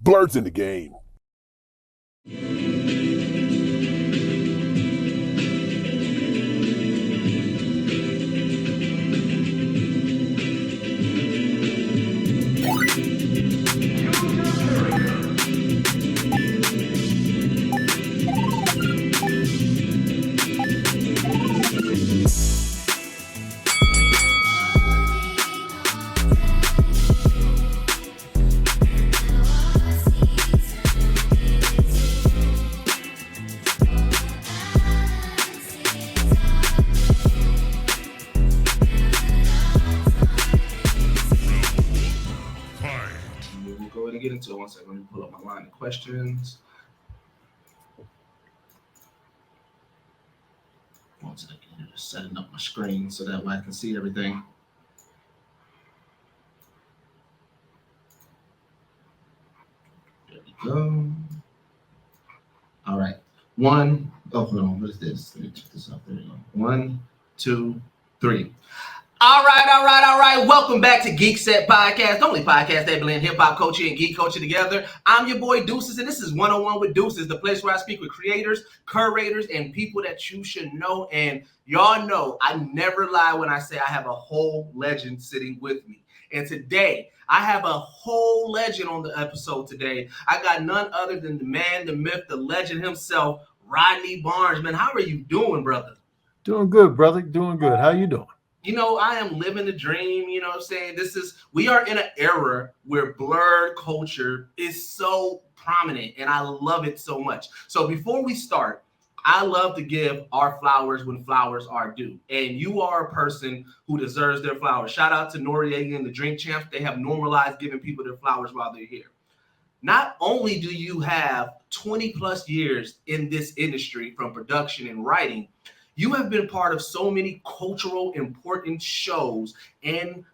Blerd's in the game. Get into it. One second, let me pull up my line of questions. One second, just setting up my screen so that way I can see everything. There we go. All right. Hold on. What is this? Let me check this out. There we go. 1, 2, 3. All right. Welcome back to Geekset Podcast, the only podcast that blend hip-hop culture and geek culture together. I'm your boy Deuces, and this is 101 with Deuces, the place where I speak with creators, curators, and people that you should know. And y'all know I never lie when I say I have a whole legend sitting with me. And today, I have a whole legend on the episode today. I got none other than the man, the myth, the legend himself, Rodney Barnes. Man, how are you doing, brother? Doing good, brother. Doing good. How you doing? You know, I am living the dream, you know what I'm saying? We are in an era where blerd culture is so prominent, and I love it so much. So before we start, I love to give our flowers when flowers are due. And you are a person who deserves their flowers. Shout out to Noriega and the Drink Champs. They have normalized giving people their flowers while they're here. Not only do you have 20 plus years in this industry from production and writing, you have been part of so many cultural important shows and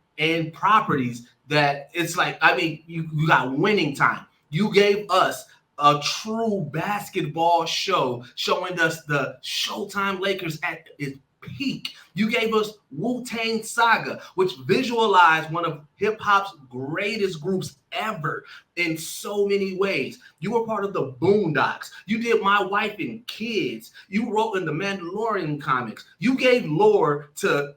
properties that it's like, I mean, you got Winning Time. You gave us a true basketball show showing us the Showtime Lakers at its peak. You gave us Wu-Tang Saga, which visualized one of hip-hop's greatest groups ever in so many ways. You were part of the Boondocks. You did My Wife and Kids. You wrote in the Mandalorian comics. You gave lore to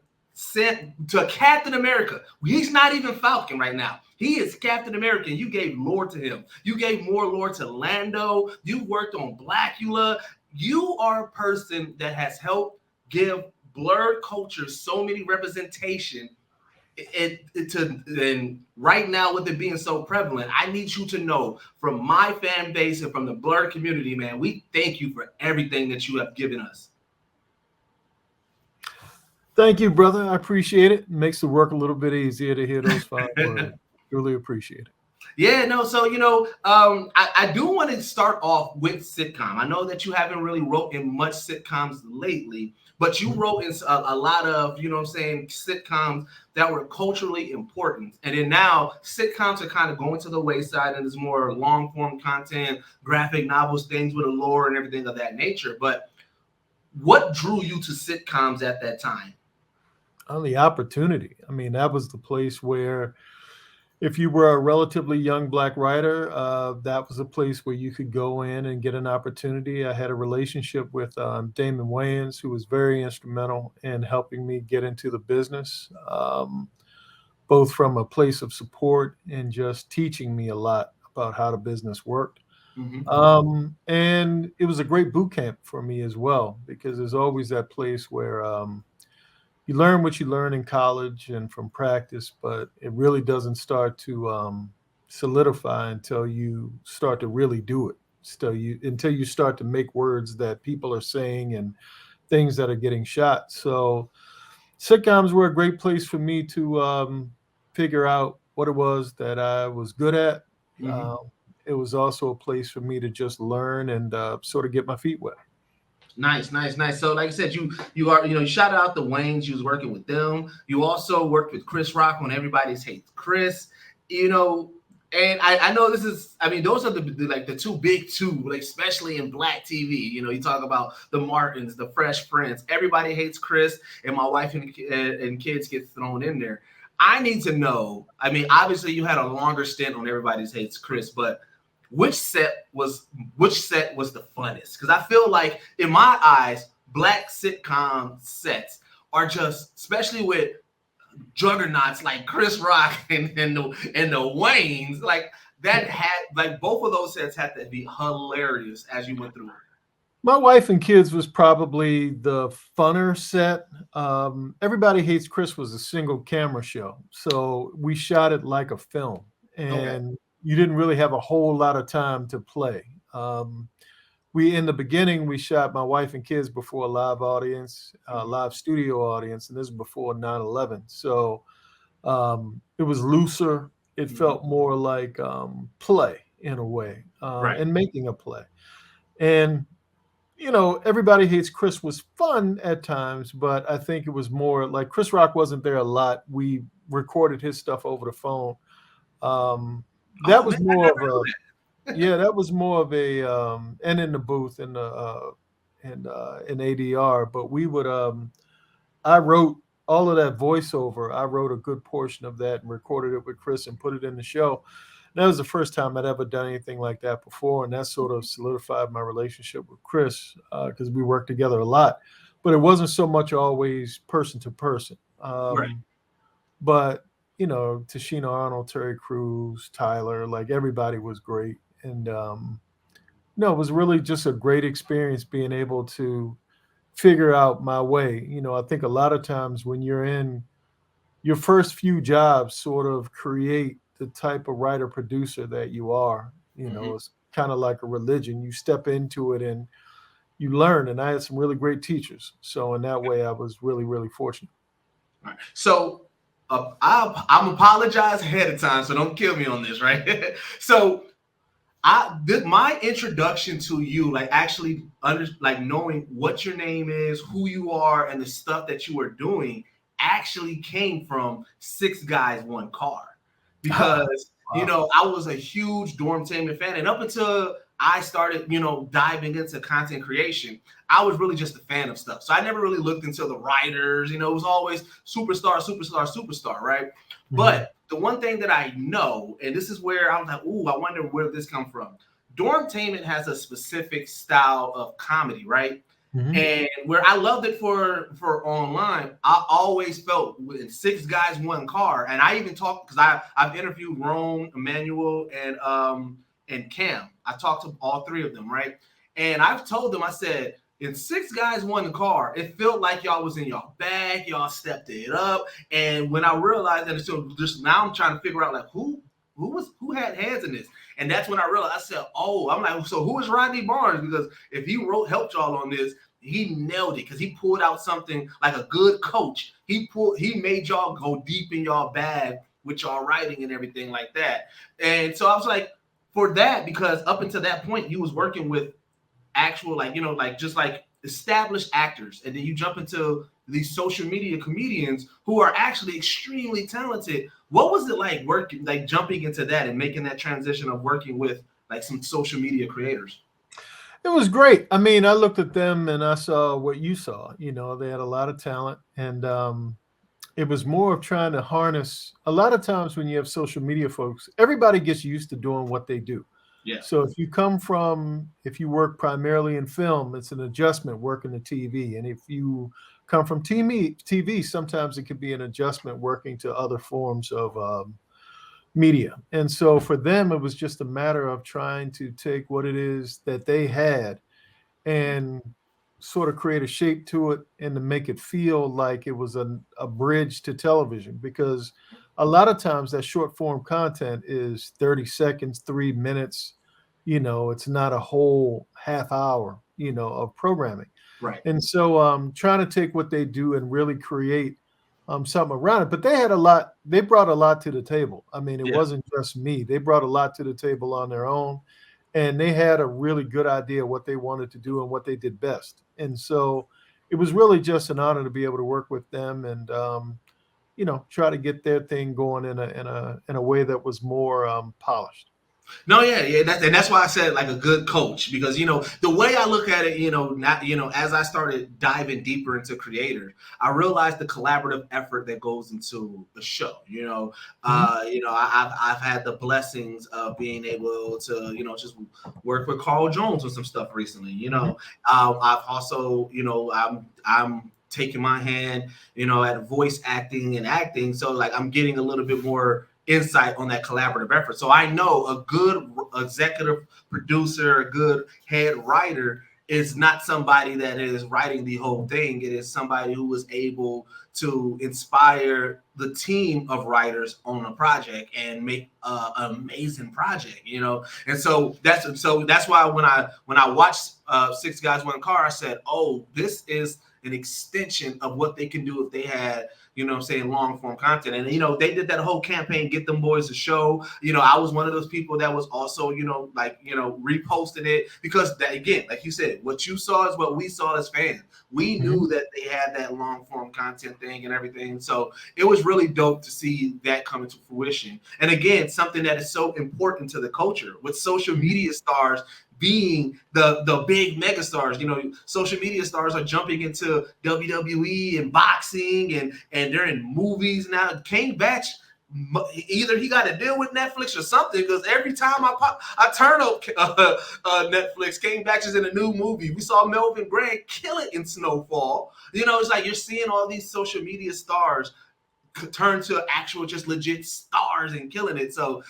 Captain America. He's not even Falcon right now. He is Captain America. You gave lore to him. You gave more lore to Lando. You worked on Blackula. You are a person that has helped give blerd culture so many representation. And right now, with it being so prevalent, I need you to know from my fan base and from the blerd community, man, we thank you for everything that you have given us. Thank you, brother. I appreciate it. It makes the work a little bit easier to hear those 5 words. Really appreciate it. Yeah, no, so, you know, I do want to start off with sitcom. I know that you haven't really wrote in much sitcoms lately, but you wrote in a lot of, you know what I'm saying, sitcoms that were culturally important. And then now sitcoms are kind of going to the wayside, and there's more long form content, graphic novels, things with a lore and everything of that nature. But what drew you to sitcoms at that time? The opportunity. I mean, that was the place where if you were a relatively young Black writer, that was a place where you could go in and get an opportunity. I had a relationship with Damon Wayans, who was very instrumental in helping me get into the business, both from a place of support and just teaching me a lot about how the business worked. Mm-hmm. And it was a great boot camp for me as well, because there's always that place where you learn what you learn in college and from practice, but it really doesn't start to solidify until you start to really do it. Until you start to make words that people are saying and things that are getting shot. So sitcoms were a great place for me to figure out what it was that I was good at. Mm-hmm. It was also a place for me to just learn and sort of get my feet wet. Nice. So like I said, you shouted out the Waynes. You was working with them. You also worked with Chris Rock on Everybody's Hates Chris, you know, and I know this is, I mean, those are the two big two, like, especially in Black TV. You know, you talk about the Martins, the Fresh Prince, Everybody Hates Chris, and My Wife and Kids get thrown in there. I need to know, I mean, obviously you had a longer stint on Everybody's Hates Chris, but which set was the funnest? Because I feel like in my eyes, black sitcom sets are just, especially with juggernauts like Chris Rock and the Waynes, like that had like both of those sets had to be hilarious as you went through it. My Wife and Kids was probably the funner set. Everybody Hates Chris was a single camera show, so we shot it like a film, and you didn't really have a whole lot of time to play. In the beginning, we shot My Wife and Kids before a live audience, live studio audience, and this is before 9/11. So it was looser. It felt more like play in a way, and making a play. And Everybody Hates Chris was fun at times, but I think it was more like Chris Rock wasn't there a lot. We recorded his stuff over the phone. That was more of a, that was more of a, and in the booth in ADR. But we would, I wrote all of that voiceover. I wrote a good portion of that and recorded it with Chris and put it in the show. That was the first time I'd ever done anything like that before, and that sort of solidified my relationship with Chris because we worked together a lot. But it wasn't so much always person to person. But Tashina Arnold, Terry Crews, Tyler, like everybody was great, and it was really just a great experience being able to figure out my way. I think a lot of times when you're in your first few jobs, sort of create the type of writer producer that you are. It's kind of like a religion. You step into it and you learn. And I had some really great teachers. So in that way, I was really, really fortunate. All right. So I'm apologize ahead of time, so don't kill me on this, right? So my introduction to you, like actually knowing what your name is, who you are, and the stuff that you were doing actually came from Six Guys, One Car. Because, I was a huge Dormtainment fan. And up until I started, diving into content creation, I was really just a fan of stuff. So I never really looked into the writers. It was always superstar, right? Mm-hmm. But the one thing that I know, and this is where I was like, ooh, I wonder where this come from. Dormtainment has a specific style of comedy, right? Mm-hmm. And where I loved it for online, I always felt with Six Guys, One Car. And I even talked, because I've interviewed Rome, Emmanuel, and Cam. I talked to all three of them, right? And I've told them, I said, in Six Guys, One Car, it felt like y'all was in y'all bag, y'all stepped it up. And when I realized that, so just now I'm trying to figure out like who had hands in this. And that's when I realized, I said, I'm like, so who is Rodney Barnes? Because if he helped y'all on this, he nailed it, because he pulled out something like a good coach. He made y'all go deep in y'all bag with y'all writing and everything like that. And so I was like, for that, because up until that point, you was working with actual, just established actors. And then you jump into these social media comedians who are actually extremely talented. What was it like working, like jumping into that and making that transition of working with like some social media creators? It was great. I mean, I looked at them and I saw what you saw. They had a lot of talent, and it was more of trying to harness. A lot of times when you have social media folks, everybody gets used to doing what they do. Yeah. So if you work primarily in film, it's an adjustment working the TV. And if you come from TV, sometimes it could be an adjustment working to other forms of media. And so for them, it was just a matter of trying to take what it is that they had and sort of create a shape to it and to make it feel like it was a bridge to television. Because a lot of times that short form content is 30 seconds, 3 minutes. It's not a whole half hour, of programming. Right. And so trying to take what they do and really create something around it. But they brought a lot to the table. I mean, it wasn't just me. They brought a lot to the table on their own, and they had a really good idea what they wanted to do and what they did best. And so it was really just an honor to be able to work with them and, try to get their thing going in a way that was more polished. No, yeah, that's why I said like a good coach, because the way I look at it, not as I started diving deeper into creators, I realized the collaborative effort that goes into the show. I've had the blessings of being able to just work with Carl Jones on some stuff recently. I've also I'm taking my hand at voice acting and acting, so like I'm getting a little bit more insight on that collaborative effort. So I know a good executive producer, a good head writer is not somebody that is writing the whole thing. It is somebody who was able to inspire the team of writers on a project and make an amazing project, And so that's why when I watched Six Guys One Car, I said, oh, this is an extension of what they can do if they had long form content. And they did that whole campaign, Get Them Boys a Show. I was one of those people that was also reposting it, because that, again, like you said, what you saw is what we saw as fans. We knew that they had that long form content thing and everything. So it was really dope to see that come into fruition. And again, something that is so important to the culture with social media stars being the big megastars. Social media stars are jumping into WWE and boxing, and they're in movies now. King Batch, either he got to deal with Netflix or something, because every time I turn up Netflix, King Batch is in a new movie. We saw Melvin Gray kill it in Snowfall. It's like you're seeing all these social media stars turn to actual just legit stars and killing it. So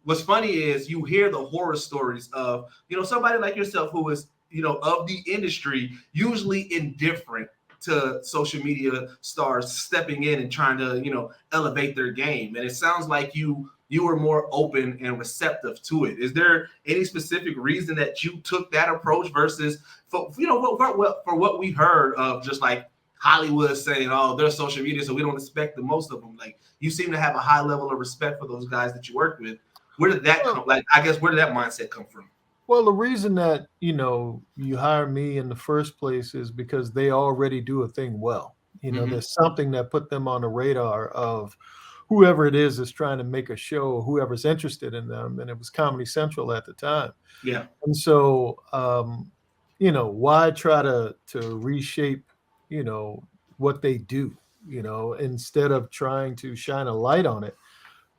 what's funny is you hear the horror stories of somebody like yourself who is of the industry, usually indifferent to social media stars stepping in and trying to elevate their game. And it sounds like you were more open and receptive to it. Is there any specific reason that you took that approach versus for what we heard of just like Hollywood saying, oh, they're social media, so we don't expect the most of them? Like, you seem to have a high level of respect for those guys that you work with. Where did that come? Like, I guess, where did that mindset come from? Well, the reason that you hire me in the first place is because they already do a thing well. There's something that put them on the radar of whoever it is that's trying to make a show, whoever's interested in them, and it was Comedy Central at the time. Yeah. And so, why try to reshape, what they do, instead of trying to shine a light on it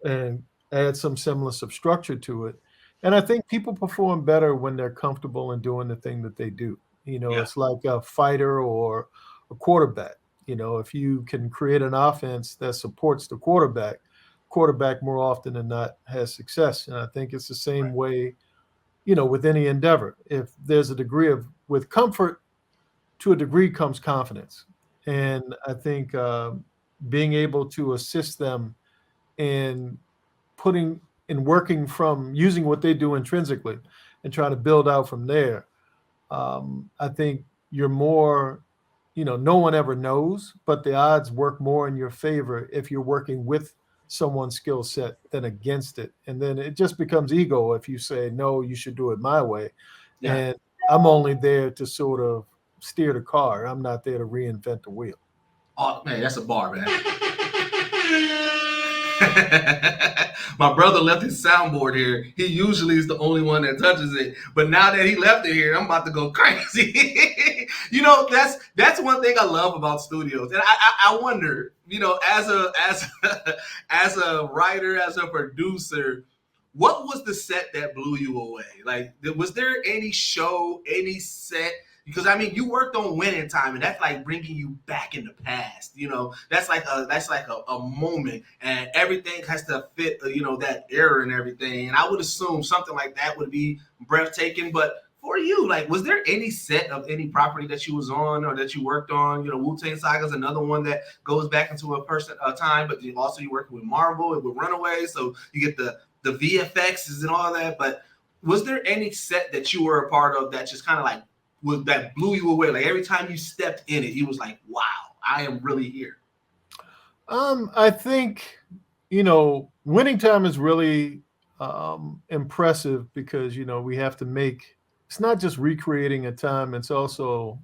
and add some semblance of structure to it. And I think people perform better when they're comfortable in doing the thing that they do. It's like a fighter or a quarterback. If you can create an offense that supports the quarterback more often than not has success. And I think it's the same way, with any endeavor. If there's a degree with comfort, to a degree comes confidence. And I think being able to assist them in working from using what they do intrinsically and try to build out from there. I think you're more, no one ever knows, but the odds work more in your favor if you're working with someone's skill set than against it. And then it just becomes ego if you say, no, you should do it my way. Yeah. And I'm only there to sort of steer the car. I'm not there to reinvent the wheel. Oh, man, that's a bar, man. My brother left his soundboard here. He usually is the only one that touches it, but now that he left it here, I'm about to go crazy. That's one thing I love about studios, and I wonder, as a writer, as a producer, what was the set that blew you away? Like, was there any show, any set? Because you worked on Winning Time, and that's like bringing you back in the past. That's like a moment, and everything has to fit. That era and everything. And I would assume something like that would be breathtaking. But for you, like, was there any set of any property that you was on or that you worked on? Wu-Tang Saga is another one that goes back into a time, but also you working with Marvel and with Runaways, so you get the VFXs and all that. But was there any set that you were a part of that just kind of like that blew you away? Like, every time you stepped in it, you was like, wow, I am really here. I think, Winning Time is really impressive because, we have to it's not just recreating a time, it's also,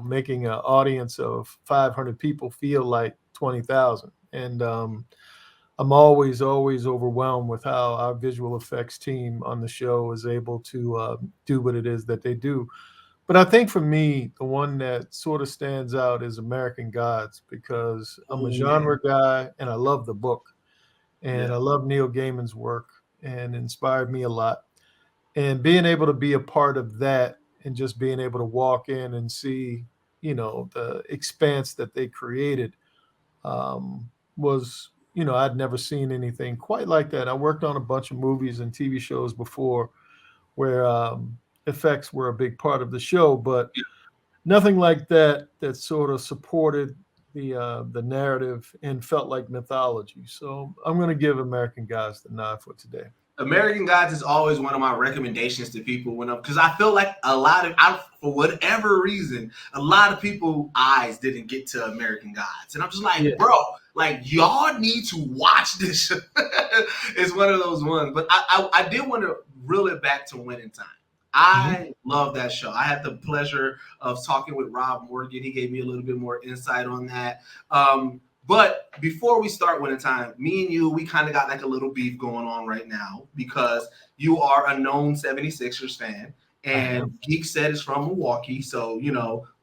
making an audience of 500 people feel like 20,000. And I'm always overwhelmed with how our visual effects team on the show is able to do what it is that they do. But I think for me, the one that sort of stands out is American Gods, because I'm a Oh yeah, genre guy and I love the book and yeah. I love Neil Gaiman's work and inspired me a lot. And being able to be a part of that and just being able to walk in and see, the expanse that they created was, I'd never seen anything quite like that. I worked on a bunch of movies and TV shows before where effects were a big part of the show, but nothing like that sort of supported the narrative and felt like mythology. So I'm going to give American Gods the nod for today. American Gods is always one of my recommendations to people when because I feel like for whatever reason, a lot of people eyes didn't get to American Gods, and I'm just like, Yeah. bro, like y'all need to watch this. It's one of those ones, but I did want to reel it back to Winning Time. I love that show. I had the pleasure of talking with Rob Morgan. He gave me a little bit more insight on that. But before we start Winning Time, me and you, we kind of got like a little beef going on right now because you are a known 76ers fan and Geekset is from Milwaukee. So,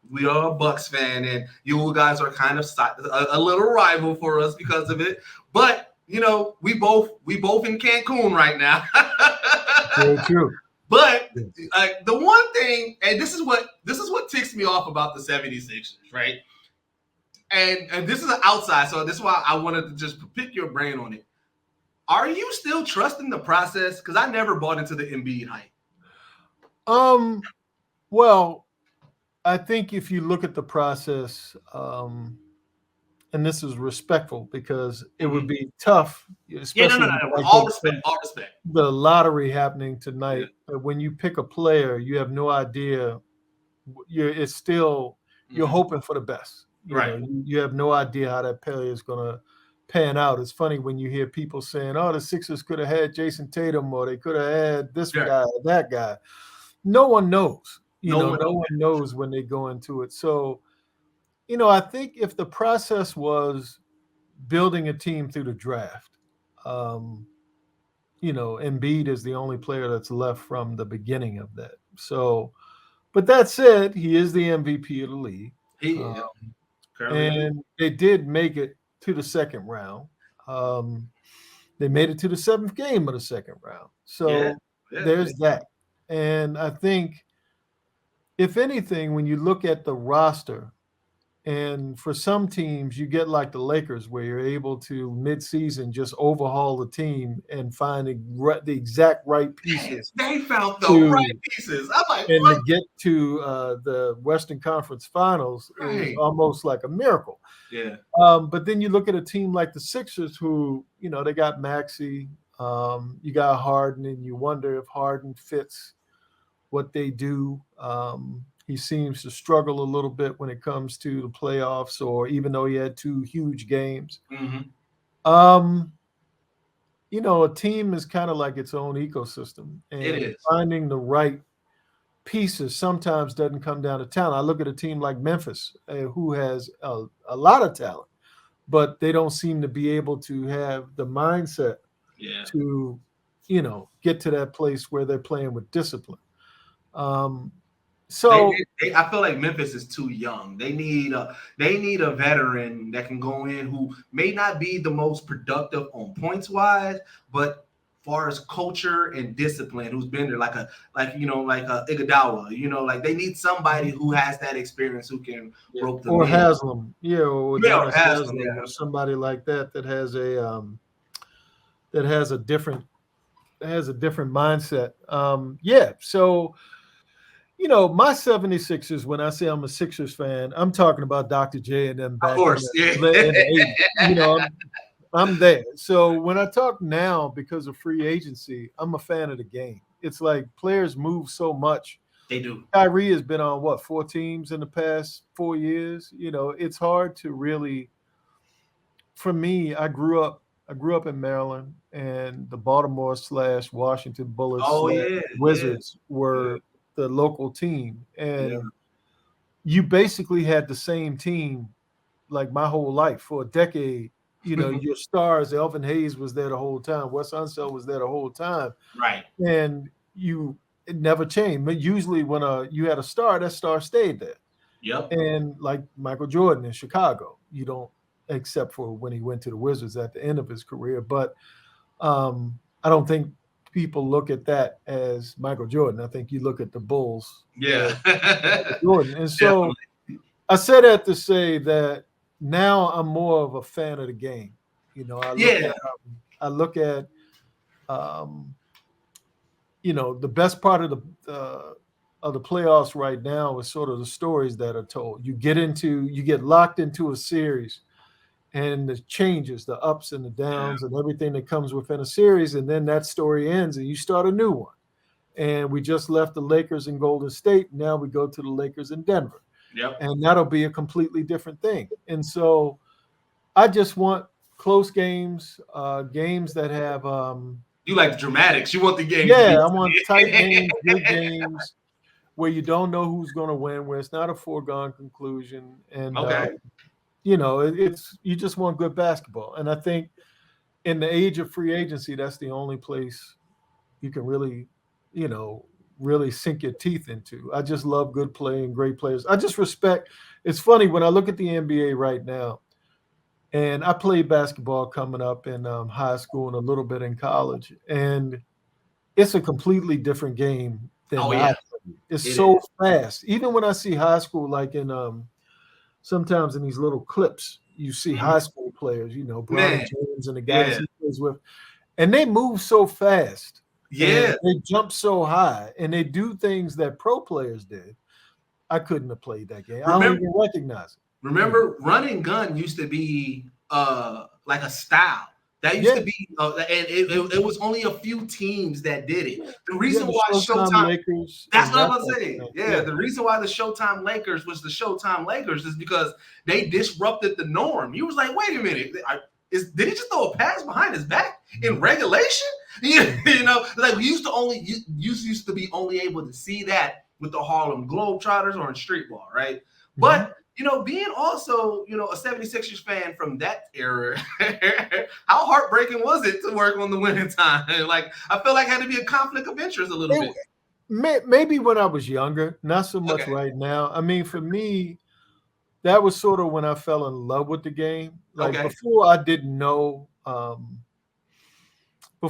we are a Bucks fan and you guys are kind of a little rival for us because of it. But, we both in Cancun right now. Very true. But the one thing, and this is what ticks me off about the 76ers, right? And this is an outside, so this is why I wanted to just pick your brain on it. Are you still trusting the process? Because I never bought into the Embiid hype. Well, I think if you look at the process, and this is respectful because it would be tough, especially no. All respect. The lottery happening tonight. When you pick a player, you have no idea. It's still you're hoping for the best. You have no idea how that player is going to pan out. It's funny when you hear people saying, "Oh, the Sixers could have had Jason Tatum, or they could have had this guy, or that guy." No one knows. No one knows when they go into it. So, I think if the process was building a team through the draft, Embiid is the only player that's left from the beginning of that. So, but that said, he is the MVP of the league. And they did make it to the second round. They made it to the seventh game of the second round. So there's that. And I think, if anything, when you look at the roster, and for some teams, you get like the Lakers, where you're able to mid-season just overhaul the team and find the exact right pieces. They found the right pieces. I'm like, and to get to the Western Conference Finals is almost like a miracle. Yeah. But then you look at a team like the Sixers, who they got Maxey, you got Harden, and you wonder if Harden fits what they do. He seems to struggle a little bit when it comes to the playoffs, or even though he had 2 huge games. A team is kind of like its own ecosystem, and finding the right pieces sometimes doesn't come down to talent. I look at a team like Memphis, who has a lot of talent, but they don't seem to be able to have the mindset to, get to that place where they're playing with discipline. So I feel like Memphis is too young. They need a veteran that can go in who may not be the most productive on points wise, but far as culture and discipline, who's been there like a Iguodala. Like they need somebody who has that experience, who can rope them or in. Haslam, or Haslam, or somebody like that has a different mindset. So. My 76ers, when I say I'm a Sixers fan, I'm talking about Dr. J and them back in the 80s. I'm there. So when I talk now, because of free agency, I'm a fan of the game. It's like players move so much. They do. Kyrie has been on 4 teams in the past 4 years. It's hard to really. For me, I grew up in Maryland, and the Baltimore/Washington Bullets Wizards were the local team, and you basically had the same team like my whole life for a decade. your stars. Elvin Hayes was there the whole time. Wes Unseld was there the whole time. Right. And it never changed. But usually when you had a star, that star stayed there. Yep. And like Michael Jordan in Chicago, you don't, except for when he went to the Wizards at the end of his career. But I don't think people look at that as Michael Jordan. I think you look at the Bulls. Yeah. Jordan. And so I said that to say that now I'm more of a fan of the game. I look at the best part of the playoffs right now is sort of the stories that are told. You get locked into a series and the changes, the ups and the downs and everything that comes within a series. And then that story ends and you start a new one. And we just left the Lakers in Golden State. Now we go to the Lakers in Denver. Yep. And that'll be a completely different thing. And so I just want close games, games that have you like the dramatics. You want the game. Yeah, I want tight games, big games where you don't know who's going to win, where it's not a foregone conclusion. And you just want good basketball. And I think in the age of free agency, that's the only place you can really, really sink your teeth into. I just love good play and great players. I just respect. It's funny when I look at the NBA right now, and I played basketball coming up in high school and a little bit in college, and it's a completely different game than It's so fast. Even when I see high school, like in sometimes in these little clips, you see high school players, Brian James and the guys he plays with, and they move so fast. Yeah, they jump so high, and they do things that pro players did. I couldn't have played that game. I don't even recognize it. Remember, run and gun used to be like a style. That used to be, and it was only a few teams that did it. The reason why Showtime Lakers, that's what I'm gonna say. Yeah, the reason why the Showtime Lakers was the Showtime Lakers is because they disrupted the norm. You was like, wait a minute, did he just throw a pass behind his back in regulation? Like we used to be only able to see that with the Harlem Globetrotters or in street ball, right? Mm-hmm. But being also, a 76ers fan from that era, how heartbreaking was it to work on the winning time? Like, I feel like it had to be a conflict of interest a little bit. Maybe when I was younger, not so much right now. I mean, for me, that was sort of when I fell in love with the game. Like before I didn't know, they were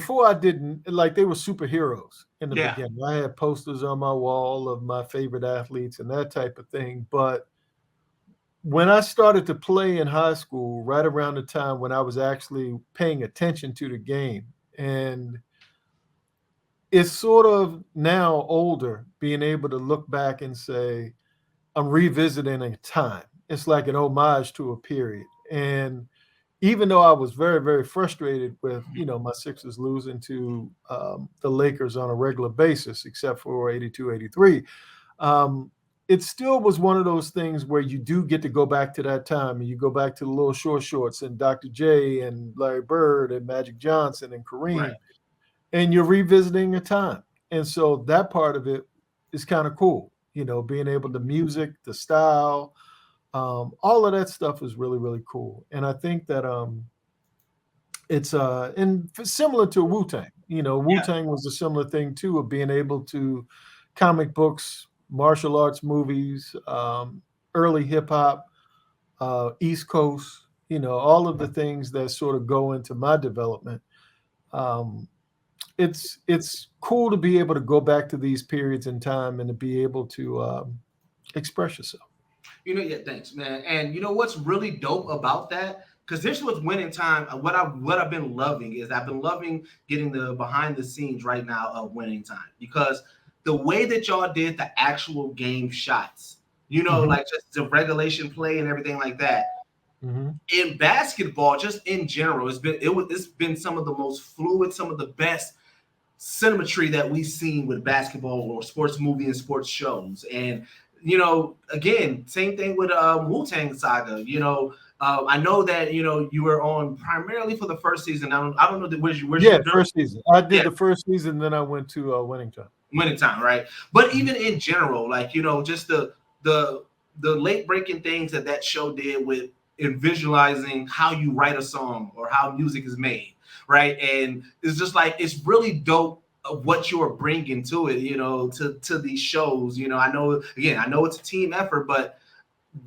superheroes in the beginning. I had posters on my wall of my favorite athletes and that type of thing. But when I started to play in high school, right around the time when I was actually paying attention to the game, and it's sort of now older, being able to look back and say, I'm revisiting a time. It's like an homage to a period. And even though I was very, very frustrated with, my Sixers losing to the Lakers on a regular basis, except for 82, 83, it still was one of those things where you do get to go back to that time, and you go back to the little short shorts and Dr. J and Larry Bird and Magic Johnson and Kareem, and you're revisiting a time. And so that part of it is kind of cool, being able to music, the style, all of that stuff is really, really cool. And I think that it's similar to Wu-Tang. Wu-Tang was a similar thing too, of being able to comic books, martial arts movies, early hip hop, East Coast, all of the things that sort of go into my development. It's cool to be able to go back to these periods in time and to be able to express yourself. Thanks, man. And what's really dope about that? Because this was winning time. What I've been loving is I've been loving getting the behind the scenes right now of winning time, because the way that y'all did the actual game shots, like just the regulation play and everything like that. Mm-hmm. In basketball, just in general, it's been some of the most fluid, some of the best cinematry that we've seen with basketball or sports movie and sports shows. And again, same thing with Wu-Tang Saga. I know that you were on primarily for the first season. I don't know where's first season. I did the first season, then I went to Winning Time. Winning Time, right? But even in general, like just the late breaking things that show did with in visualizing how you write a song or how music is made, right? And it's just like it's really dope of what you're bringing to it, to these shows. I know, again, I know it's a team effort, but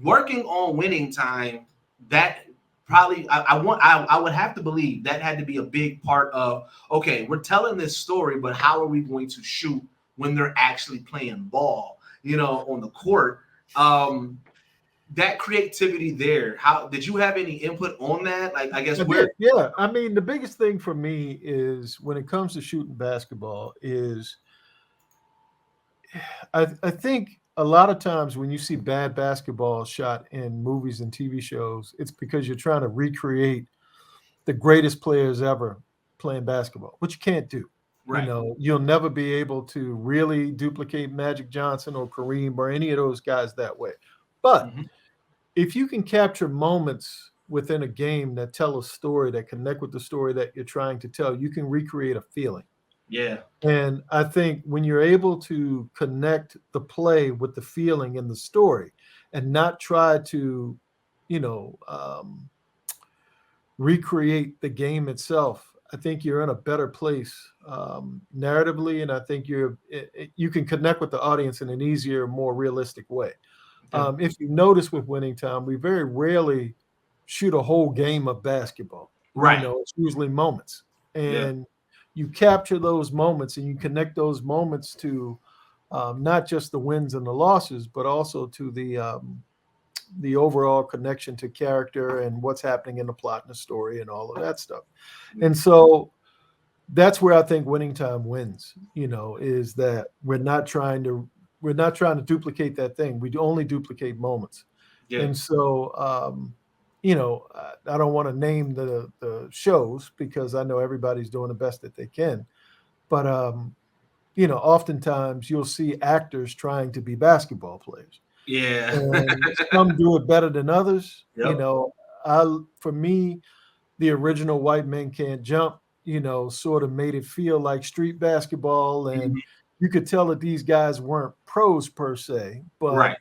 working on Winning Time, that probably I would have to believe that had to be a big part of, okay, we're telling this story, but how are we going to shoot when they're actually playing ball, on the court? That creativity there, how did you have any input on that? Like, I guess I where. did, yeah. I mean, the biggest thing for me is when it comes to shooting basketball is I think a lot of times when you see bad basketball shot in movies and TV shows, it's because you're trying to recreate the greatest players ever playing basketball, which you can't do. Right. You'll never be able to really duplicate Magic Johnson or Kareem or any of those guys that way. But Mm-hmm. if you can capture moments within a game that tell a story, that connect with the story that you're trying to tell, you can recreate a feeling. Yeah. And I think when you're able to connect the play with the feeling in the story and not try to, you know, um, recreate the game itself, I think you're in a better place narratively, and I think you can connect with the audience in an easier, more realistic way. Okay. If you notice with Winning Time, we very rarely shoot a whole game of basketball. Right. It's usually moments, Yeah. and you capture those moments and you connect those moments to not just the wins and the losses, but also to the overall connection to character and what's happening in the plot and the story and all of that stuff. And so that's where I think Winning Time wins, is that we're not trying to duplicate that thing. We only duplicate moments. Yeah. And so I don't want to name the shows because I know everybody's doing the best that they can. But oftentimes you'll see actors trying to be basketball players, Yeah. and some do it better than others. Yep. For me, the original White Men Can't Jump, sort of made it feel like street basketball, and Mhm. you could tell that these guys weren't pros per se, but Right.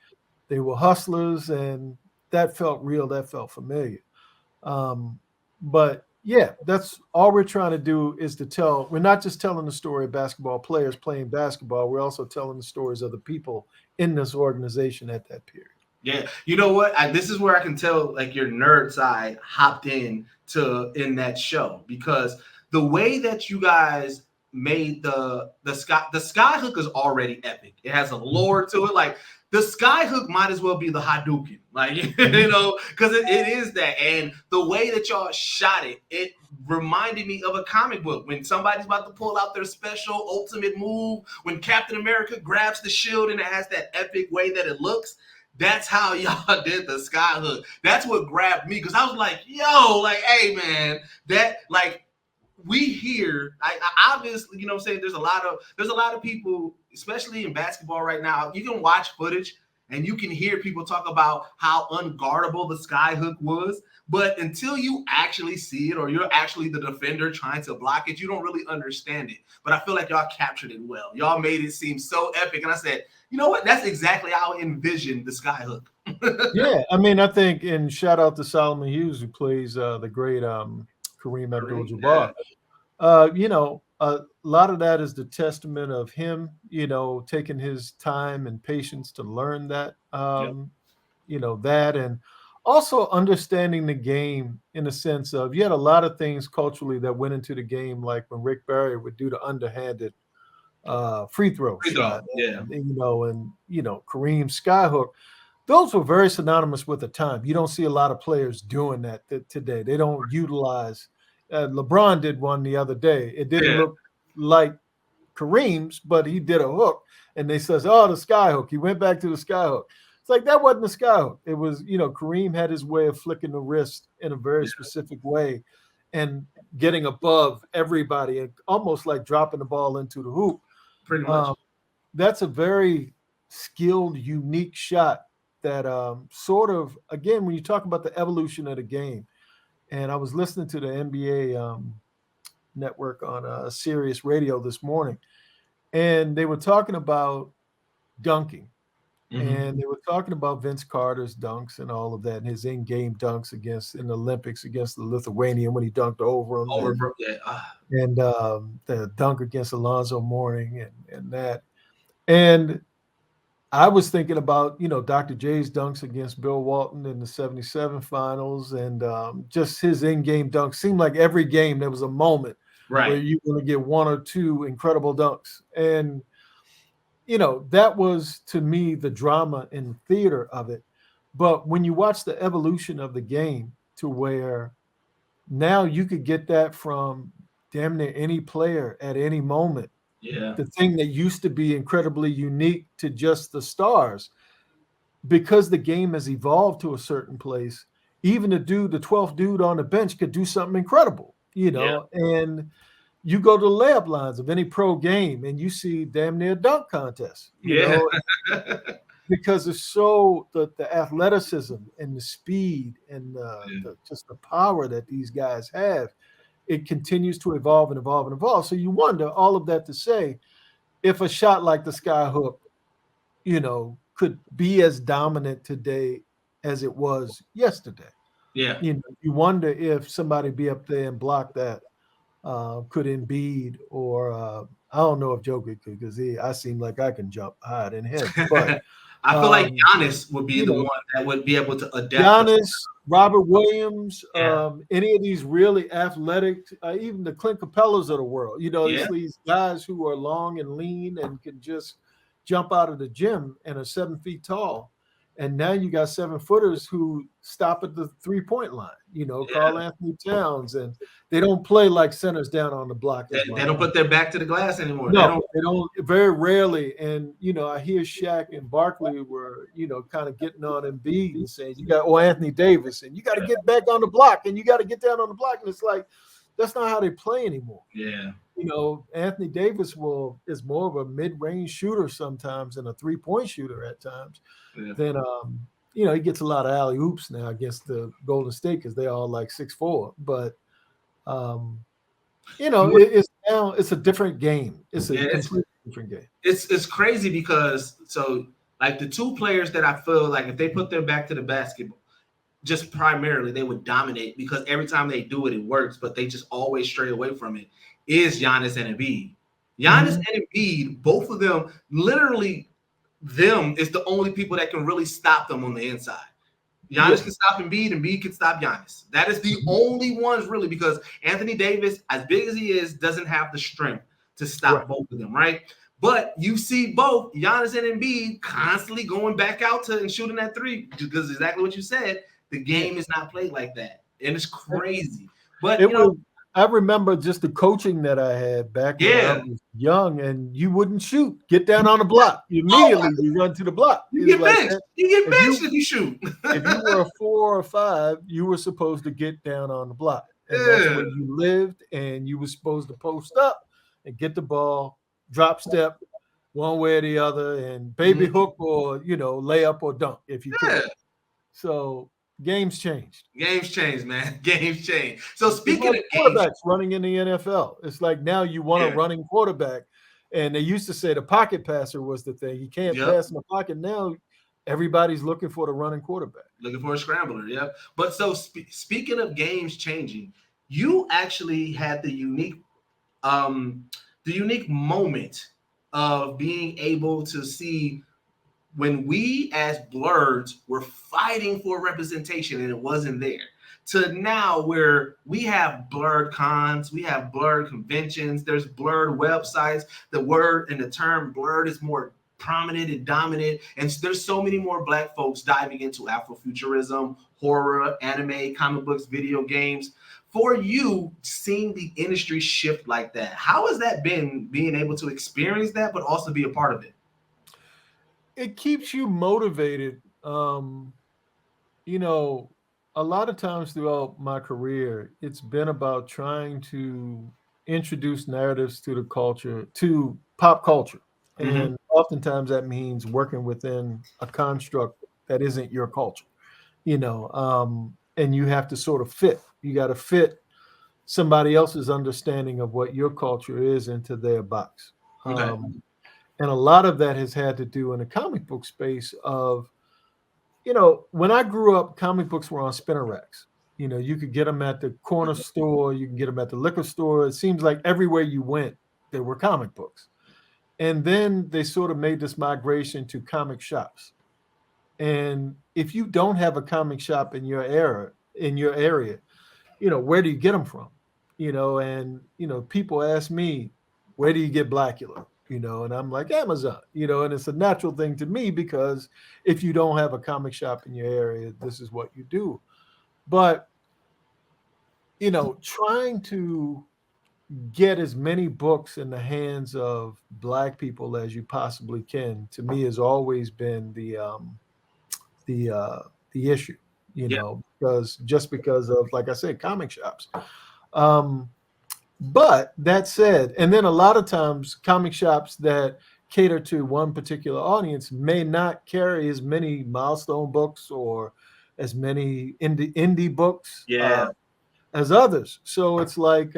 they were hustlers, and that felt real, that felt familiar. Um, but yeah, that's all we're trying to do is to tell. We're not just telling the story of basketball players playing basketball. We're also telling the stories of the people in this organization at that period. Yeah, you know what? This is where I can tell like your nerd side hopped in that show, because the way that you guys made the sky hook is already epic. It has a lore to it. Like the sky hook might as well be the Hadouken, like because it is that. And the way that y'all shot it, it reminded me of a comic book when somebody's about to pull out their special ultimate move. When Captain America grabs the shield and it has that epic way that it looks. That's how y'all did the sky hook. That's what grabbed me, because I was like, yo, like, hey man, that like we hear, I obviously, what I'm saying, there's a lot of people, especially in basketball right now, you can watch footage and you can hear people talk about how unguardable the sky hook was. But until you actually see it, or you're actually the defender trying to block it, you don't really understand it. But I feel like y'all captured it well. Y'all made it seem so epic. And I said, you know what? That's exactly how I envisioned the sky hook. Yeah, I mean, I think, and shout out to Solomon Hughes, who plays the great Kareem Yeah. Abdul-Jabbar. A lot of that is the testament of him, taking his time and patience to learn that, Yep. that, and also understanding the game in the sense of you had a lot of things culturally that went into the game, like when Rick Barry would do the underhanded free throw Free throw. shot, Yeah. and Kareem's skyhook. Those were very synonymous with the time. You don't see a lot of players doing that today. They don't utilize. LeBron did one the other day. It didn't Yeah. look like Kareem's, but he did a hook, and they says, "Oh, the sky hook." He went back to the sky hook. It's like that wasn't the sky hook. It was, Kareem had his way of flicking the wrist in a very Yeah. specific way, and getting above everybody, and almost like dropping the ball into the hoop. Pretty much. Um, that's a very skilled, unique shot that sort of, again, when you talk about the evolution of the game, and I was listening to the NBA network on Sirius Radio this morning, and they were talking about dunking. And they were talking about Vince Carter's dunks and all of that, and his in-game dunks in the Olympics against the Lithuanian when he dunked over him, and the dunk against Alonzo Mourning and that. And I was thinking about, Dr. J's dunks against Bill Walton in the 77 finals, and just his in-game dunks. Seemed like every game there was a moment where you're going to get one or two incredible dunks. And, that was, to me, the drama and theater of it. But when you watch the evolution of the game to where now you could get that from damn near any player at any moment. Yeah. The thing that used to be incredibly unique to just the stars, because the game has evolved to a certain place, even the 12th dude on the bench could do something incredible, and you go to the layup lines of any pro game and you see damn near dunk contests, because it's so the athleticism and the speed and just the power that these guys have. It continues to evolve and evolve and evolve. So you wonder, all of that to say, if a shot like the sky hook, could be as dominant today as it was yesterday. Yeah. You wonder if somebody be up there and block that. Could Embiid or I don't know if Joker could, because I seem like I can jump higher than him. But I feel like Giannis would be the one that would be able to adapt. Giannis, Robert Williams, any of these really athletic, even the Clint Capellas of the world. These guys who are long and lean and can just jump out of the gym and are 7 feet tall. And now you got 7-footers who stop at the 3-point line, Karl Anthony Towns, and they don't play like centers down on the block. They don't put their back to the glass anymore. No, they don't very rarely. And, I hear Shaq and Barkley were, kind of getting on Embiid and saying, Anthony Davis, and you got to get back on the block and you got to get down on the block. And it's like, that's not how they play anymore. Yeah. Anthony Davis is more of a mid-range shooter sometimes and a 3-point shooter at times. Yeah. Then, he gets a lot of alley-oops now against the Golden State because they're all like 6'4". But, it's a different game. It's a completely different game. It's crazy because the two players that I feel like if they put their back to the basketball, just primarily they would dominate because every time they do it, it works, but they just always stray away from it, is Giannis and Embiid. Giannis and Embiid, both of them, literally them is the only people that can really stop them on the inside. Giannis can stop Embiid, Embiid can stop Giannis. That is the only ones really, because Anthony Davis, as big as he is, doesn't have the strength to stop both of them, right? But you see both Giannis and Embiid constantly going back out and shooting that three, because exactly what you said. The game is not played like that, and it's crazy. But I remember just the coaching that I had back when I was young, and you wouldn't shoot. Get down on the block. Immediately you run to the block. You get benched. You get benched if you shoot. If you were a 4 or 5, you were supposed to get down on the block. And that's where you lived, and you were supposed to post up and get the ball, drop step one way or the other, and baby hook or, layup or dunk if you could. So games changed. Games changed, man. Games changed. So speaking of quarterbacks running in the NFL, it's like now you want a running quarterback. And they used to say the pocket passer was the thing. You can't pass in the pocket. Now everybody's looking for the running quarterback. Looking for a scrambler, But so speaking of games changing, you actually had the unique moment of being able to see when we as Blerds were fighting for representation and it wasn't there, to now where we have Blerd cons, we have Blerd conventions, there's Blerd websites, the word and the term Blerd is more prominent and dominant, and there's so many more Black folks diving into Afrofuturism, horror, anime, comic books, video games. For you, seeing the industry shift like that, how has that been, being able to experience that but also be a part of it? It keeps you motivated. A lot of times throughout my career, it's been about trying to introduce narratives to the culture, to pop culture. And oftentimes that means working within a construct that isn't your culture, and you have to sort of fit. You got to fit somebody else's understanding of what your culture is into their box. And a lot of that has had to do in the comic book space of, when I grew up, comic books were on spinner racks. You could get them at the corner store, you can get them at the liquor store. It seems like everywhere you went, there were comic books. And then they sort of made this migration to comic shops. And if you don't have a comic shop in your area, where do you get them from? And people ask me, where do you get Blackula? And I'm like, Amazon, and it's a natural thing to me because if you don't have a comic shop in your area, this is what you do. But, trying to get as many books in the hands of Black people as you possibly can, to me, has always been the issue, because of, like I said, comic shops. But that said, and then a lot of times comic shops that cater to one particular audience may not carry as many milestone books or as many indie books as others. So it's like,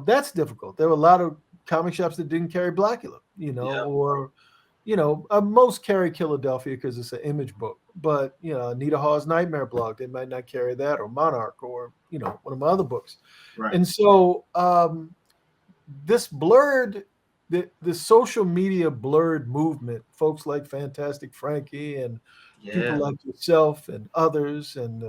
that's difficult. There were a lot of comic shops that didn't carry Blackula, or, most carry Philadelphia because it's an image book. But, Anita Hawes' Nightmare blog, they might not carry that, or Monarch, or, one of my other books. Right. And so this Blerd, the social media Blerd movement, folks like Fantastic Frankie and people like yourself and others, and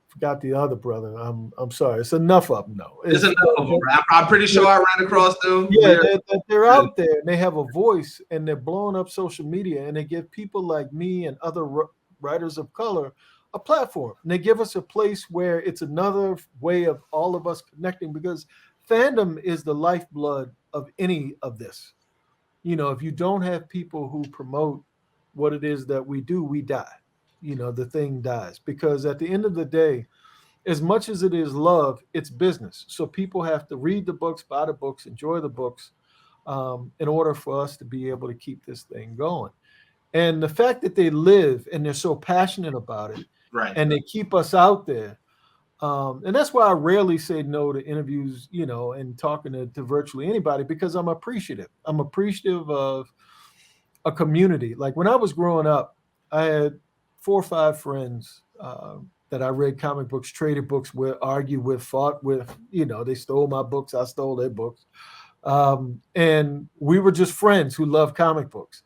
forgot the other brother. I'm sorry. It's enough of them, though. It's enough of them. I'm pretty sure I ran across them. Yeah, they're out there and they have a voice and they're blowing up social media, and they give people like me and other writers of color a platform. And they give us a place where it's another way of all of us connecting, because fandom is the lifeblood of any of this. If you don't have people who promote what it is that we do, we die. The thing dies, because at the end of the day, as much as it is love, it's business. So people have to read the books, buy the books, enjoy the books, in order for us to be able to keep this thing going. And the fact that they live and they're so passionate about it, right, and they keep us out there. And that's why I rarely say no to interviews, and talking to virtually anybody, because I'm appreciative. I'm appreciative of a community. Like when I was growing up, I had 4 or 5 friends that I read comic books, traded books with, argued with, fought with. They stole my books, I stole their books. And we were just friends who loved comic books.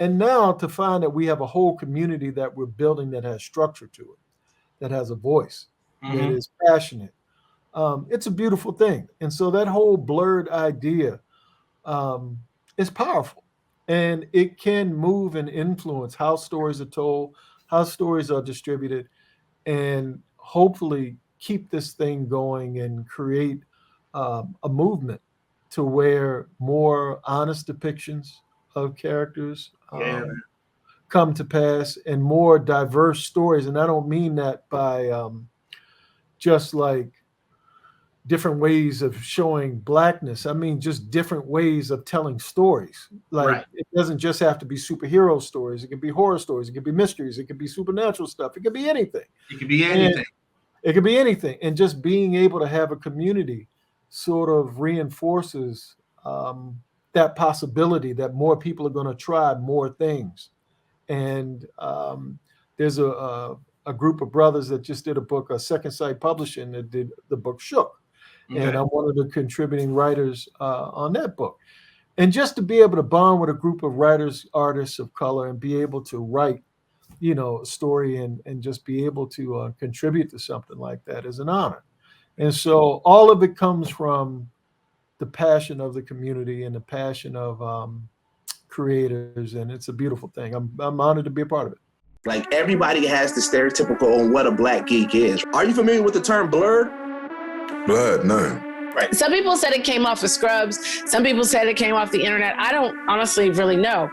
And now to find that we have a whole community that we're building that has structure to it, that has a voice, that is passionate. It's a beautiful thing. And so that whole Blerd idea is powerful, and it can move and influence how stories are told, how stories are distributed, and hopefully keep this thing going and create a movement to where more honest depictions of characters come to pass, and more diverse stories. And I don't mean that by just like different ways of showing Blackness. I mean just different ways of telling stories. Like It doesn't just have to be superhero stories. It can be horror stories. It can be mysteries. It can be supernatural stuff. It can be anything. It can be anything. It can be anything. And just being able to have a community sort of reinforces that possibility that more people are going to try more things. And there's a group of brothers that just did a book, a Second Sight Publishing, that did the book Shook. Okay. And I'm one of the contributing writers on that book. And just to be able to bond with a group of writers, artists of color, and be able to write, a story and just be able to contribute to something like that is an honor. And so all of it comes from the passion of the community and the passion of creators, and it's a beautiful thing. I'm honored to be a part of it. Like, everybody has the stereotypical on what a Black geek is. Are you familiar with the term Blerd? Blerd, no. Right. Some people said it came off of Scrubs. Some people said it came off the internet. I don't honestly really know.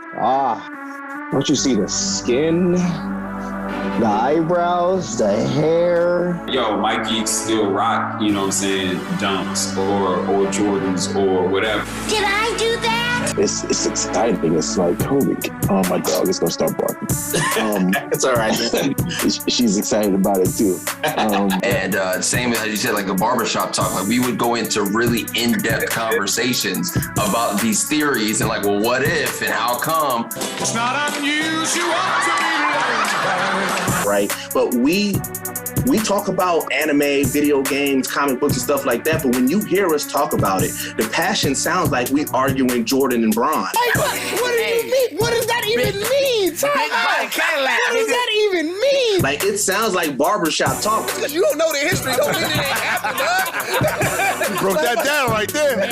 Don't you see the skin, the eyebrows, the hair? Yo, white geeks still rock, Dunks or Jordans or whatever. Did I do that? It's exciting. It's like, holy, oh, my dog is gonna start barking. It's all right. She's excited about it too. And same as you said, like a barbershop talk, like we would go into really in-depth conversations about these theories and like, well, what if and how come? It's not unusual to be loved. Right, but we talk about anime, video games, comic books and stuff like that, but when you hear us talk about it, the passion sounds like we arguing Jordan and Bron. What do you mean? What does that even mean? What does that even mean? Like, it sounds like barbershop talk. Because you don't know the history, don't mean it ain't happened, huh? You broke that down right there.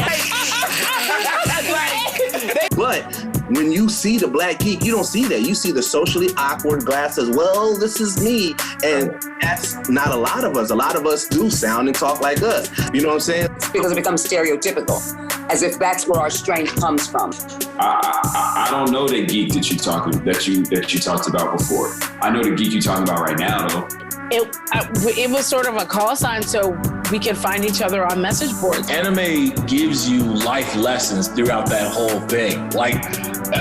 But when you see the Black Geek, you don't see that. You see the socially awkward glasses. Well, this is me. And that's not a lot of us. A lot of us do sound and talk like us. You know what I'm saying? Because it becomes stereotypical, as if that's where our strength comes from. I don't know the geek that you talked about before. I know the geek you're talking about right now, though. It was sort of a call sign so we could find each other on message boards. Anime gives you life lessons throughout that whole thing. Like,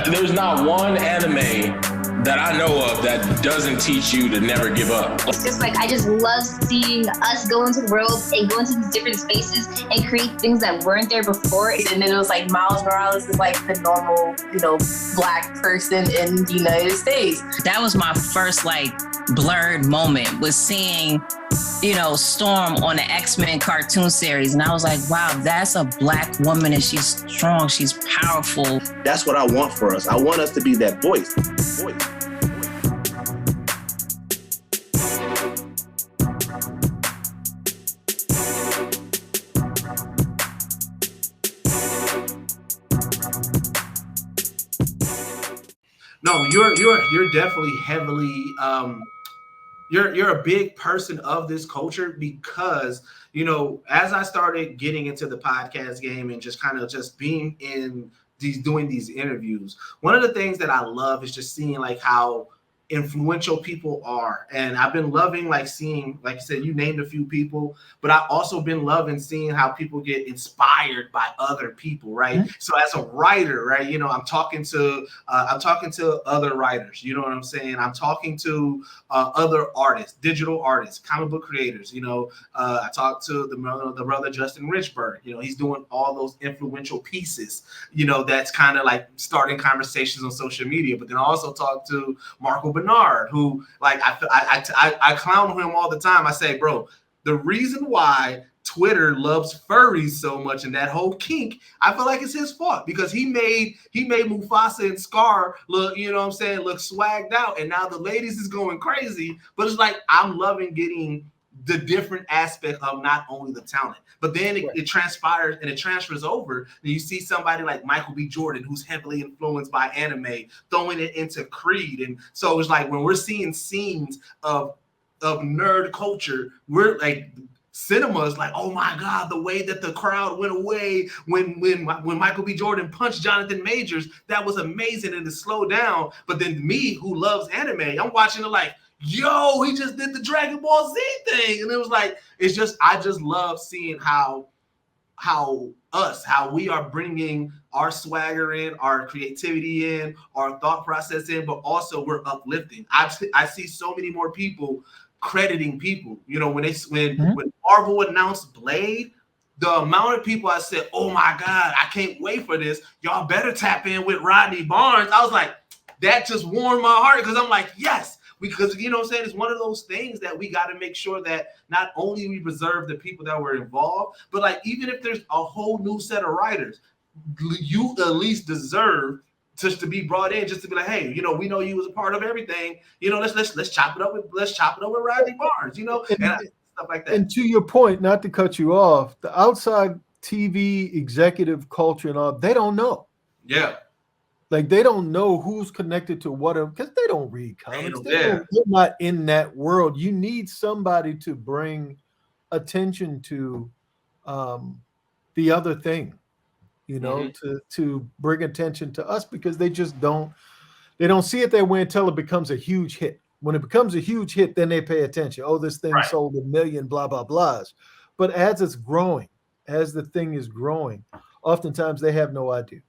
there's not one anime that I know of that doesn't teach you to never give up. It's just like, I just love seeing us go into the world and go into these different spaces and create things that weren't there before. And then it was like Miles Morales is like the normal, Black person in the United States. That was my first Blerd moment, was seeing, Storm on the X-Men cartoon series. And I was like, wow, that's a Black woman and she's strong, she's powerful. That's what I want for us. I want us to be that voice. No, you're definitely heavily you're a big person of this culture because as I started getting into the podcast game and just kind of just being in doing these interviews, one of the things that I love is just seeing how influential people are. And I've been loving seeing, like you said, you named a few people, but I've also been loving seeing how people get inspired by other people, right? Mm-hmm. So as a writer, right, I'm talking to other writers, you know what I'm saying? I'm talking to other artists, digital artists, comic book creators, I talked to the brother Justin Richburg, he's doing all those influential pieces, that's kind of starting conversations on social media. But then I also talked to Marco Bernard, who I clown him all the time. I say, bro, the reason why Twitter loves furries so much and that whole kink, I feel like it's his fault because he made Mufasa and Scar look, look swagged out, and now the ladies is going crazy. But it's I'm loving getting the different aspect of not only the talent, but then it transpires and it transfers over. And you see somebody like Michael B. Jordan, who's heavily influenced by anime, throwing it into Creed. And so it's when we're seeing scenes of nerd culture, we're cinema is oh my God, the way that the crowd went away when Michael B. Jordan punched Jonathan Majors, that was amazing, and it slowed down. But then me, who loves anime, I'm watching it yo, he just did the Dragon Ball Z thing. And it was I just love seeing how we are bringing our swagger in, our creativity in, our thought process in, but also we're uplifting. I see so many more people crediting people. When Marvel announced Blade, the amount of people I said, oh my God, I can't wait for this. Y'all better tap in with Rodney Barnes. I was that just warmed my heart because I'm yes. Because, it's one of those things that we got to make sure that not only we preserve the people that were involved, but even if there's a whole new set of writers, you at least deserve just to be brought in, just to be hey, we know you was a part of everything. Let's chop it up with Rodney Barnes, and stuff like that. And to your point, not to cut you off, the outside TV executive culture and all, they don't know. Yeah. They don't know who's connected to what, because they don't read comics. They're not in that world. You need somebody to bring attention to the other thing, to bring attention to us, because they just don't see it that way until it becomes a huge hit. When it becomes a huge hit, then they pay attention. Oh, this thing sold 1 million, blah, blah, blahs. But as it's growing, as the thing is growing, oftentimes they have no idea.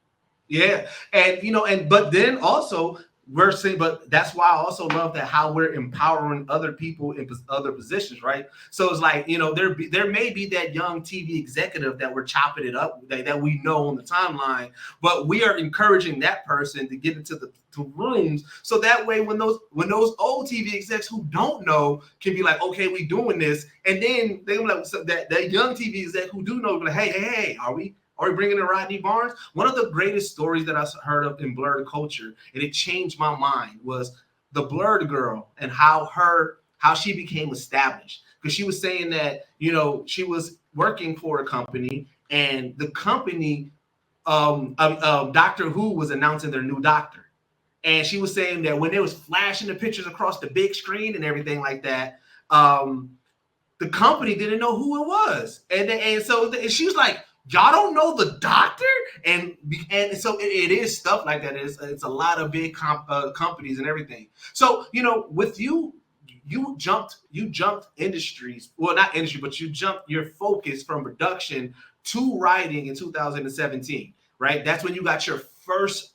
Yeah, and but then also we're saying, but that's why I also love that how we're empowering other people in other positions, right? So it's like, there may be that young TV executive that we're chopping it up that we know on the timeline, but we are encouraging that person to get into the rooms, so that way when those old TV execs who don't know can be like, okay, we doing this, and then they like, so that young TV exec who do know, be like, hey, are we bringing in Rodney Barnes? One of the greatest stories that I heard of in Blerd Culture, and it changed my mind, was the Blerd girl and how she became established. Because she was saying that, she was working for a company, and the company, Doctor Who was announcing their new doctor. And she was saying that when they was flashing the pictures across the big screen and everything like that, the company didn't know who it was. And so she was like, y'all don't know the doctor? And so it is stuff like that. It's a lot of big companies and everything. So, with you jumped industries. Well, not industry, but you jumped your focus from production to writing in 2017, right? That's when you got your first,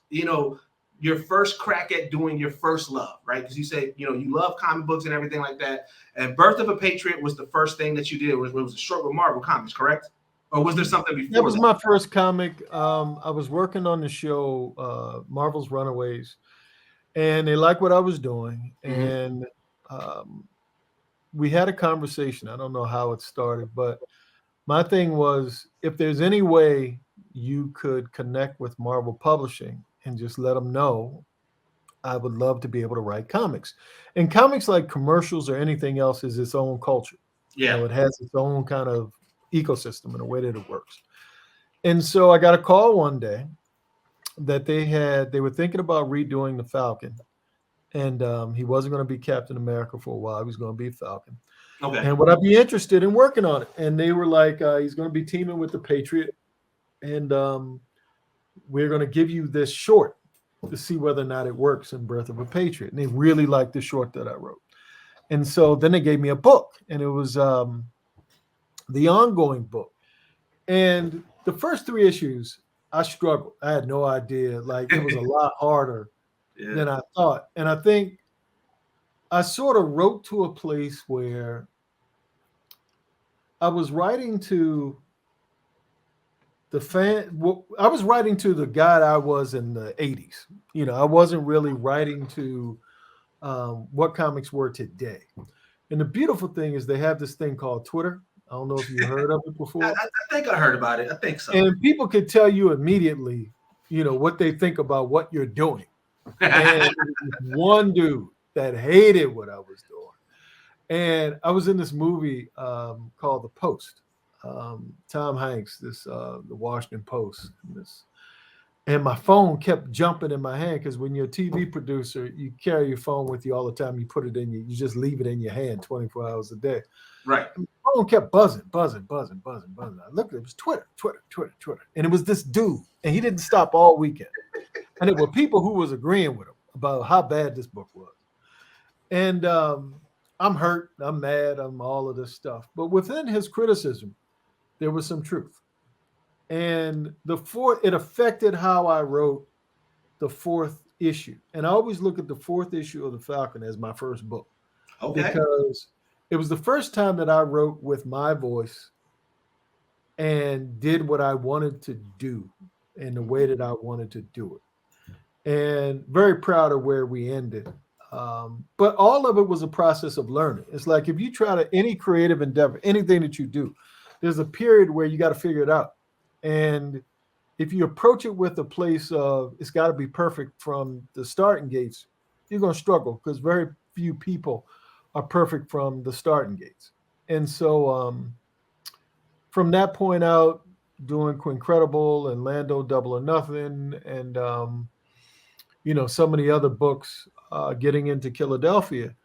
your first crack at doing your first love, right? Because you say, you love comic books and everything like that. And Birth of a Patriot was the first thing that you did. It was a short with Marvel Comics, correct? Or was there something before? That was my first comic. I was working on the show, Marvel's Runaways, and they liked what I was doing. And we had a conversation. I don't know how it started, but my thing was, if there's any way you could connect with Marvel Publishing and just let them know, I would love to be able to write comics. And comics, like commercials or anything else, is its own culture. Yeah. It has its own kind of ecosystem and the way that it works. And so I got a call one day that they were thinking about redoing the Falcon, and he wasn't going to be Captain America for a while. He was going to be Falcon. Okay. And would I be interested in working on it? And they were like, he's going to be teaming with the Patriot, and we're going to give you this short to see whether or not it works in Birth of a Patriot. And they really liked the short that I wrote. And so then they gave me a book, and it was the ongoing book. And the first 3 issues, I struggled. I had no idea. Like, it was a lot harder than I thought. And I think I sort of wrote to a place where I was writing to the fan. Well, I was writing to the guy I was in the 80s. I wasn't really writing to what comics were today. And the beautiful thing is they have this thing called Twitter. I don't know if you heard of it before. I think I heard about it. I think so. And people could tell you immediately, what they think about what you're doing. And one dude that hated what I was doing. And I was in this movie called The Post. Tom Hanks, the Washington Post. And my phone kept jumping in my hand, because when you're a TV producer, you carry your phone with you all the time. You put it in you just leave it in your hand 24 hours a day. Right. And my phone kept buzzing. I looked, it was Twitter. And it was this dude, and he didn't stop all weekend. And it were people who was agreeing with him about how bad this book was. And I'm hurt, I'm mad, I'm all of this stuff. But within his criticism, there was some truth. And it affected how I wrote the 4th issue. And I always look at the 4th issue of the Falcon as my first book. Okay. Because it was the first time that I wrote with my voice and did what I wanted to do in the way that I wanted to do it. And very proud of where we ended. But all of it was a process of learning. It's like, if you try any creative endeavor, anything that you do, there's a period where you got to figure it out. And if you approach it with a place of it's got to be perfect from the starting gates, you're going to struggle, because very few people are perfect from the starting gates. And so from that point out, doing Quincredible and Lando Double or Nothing, and some of the other books, getting into Philadelphia,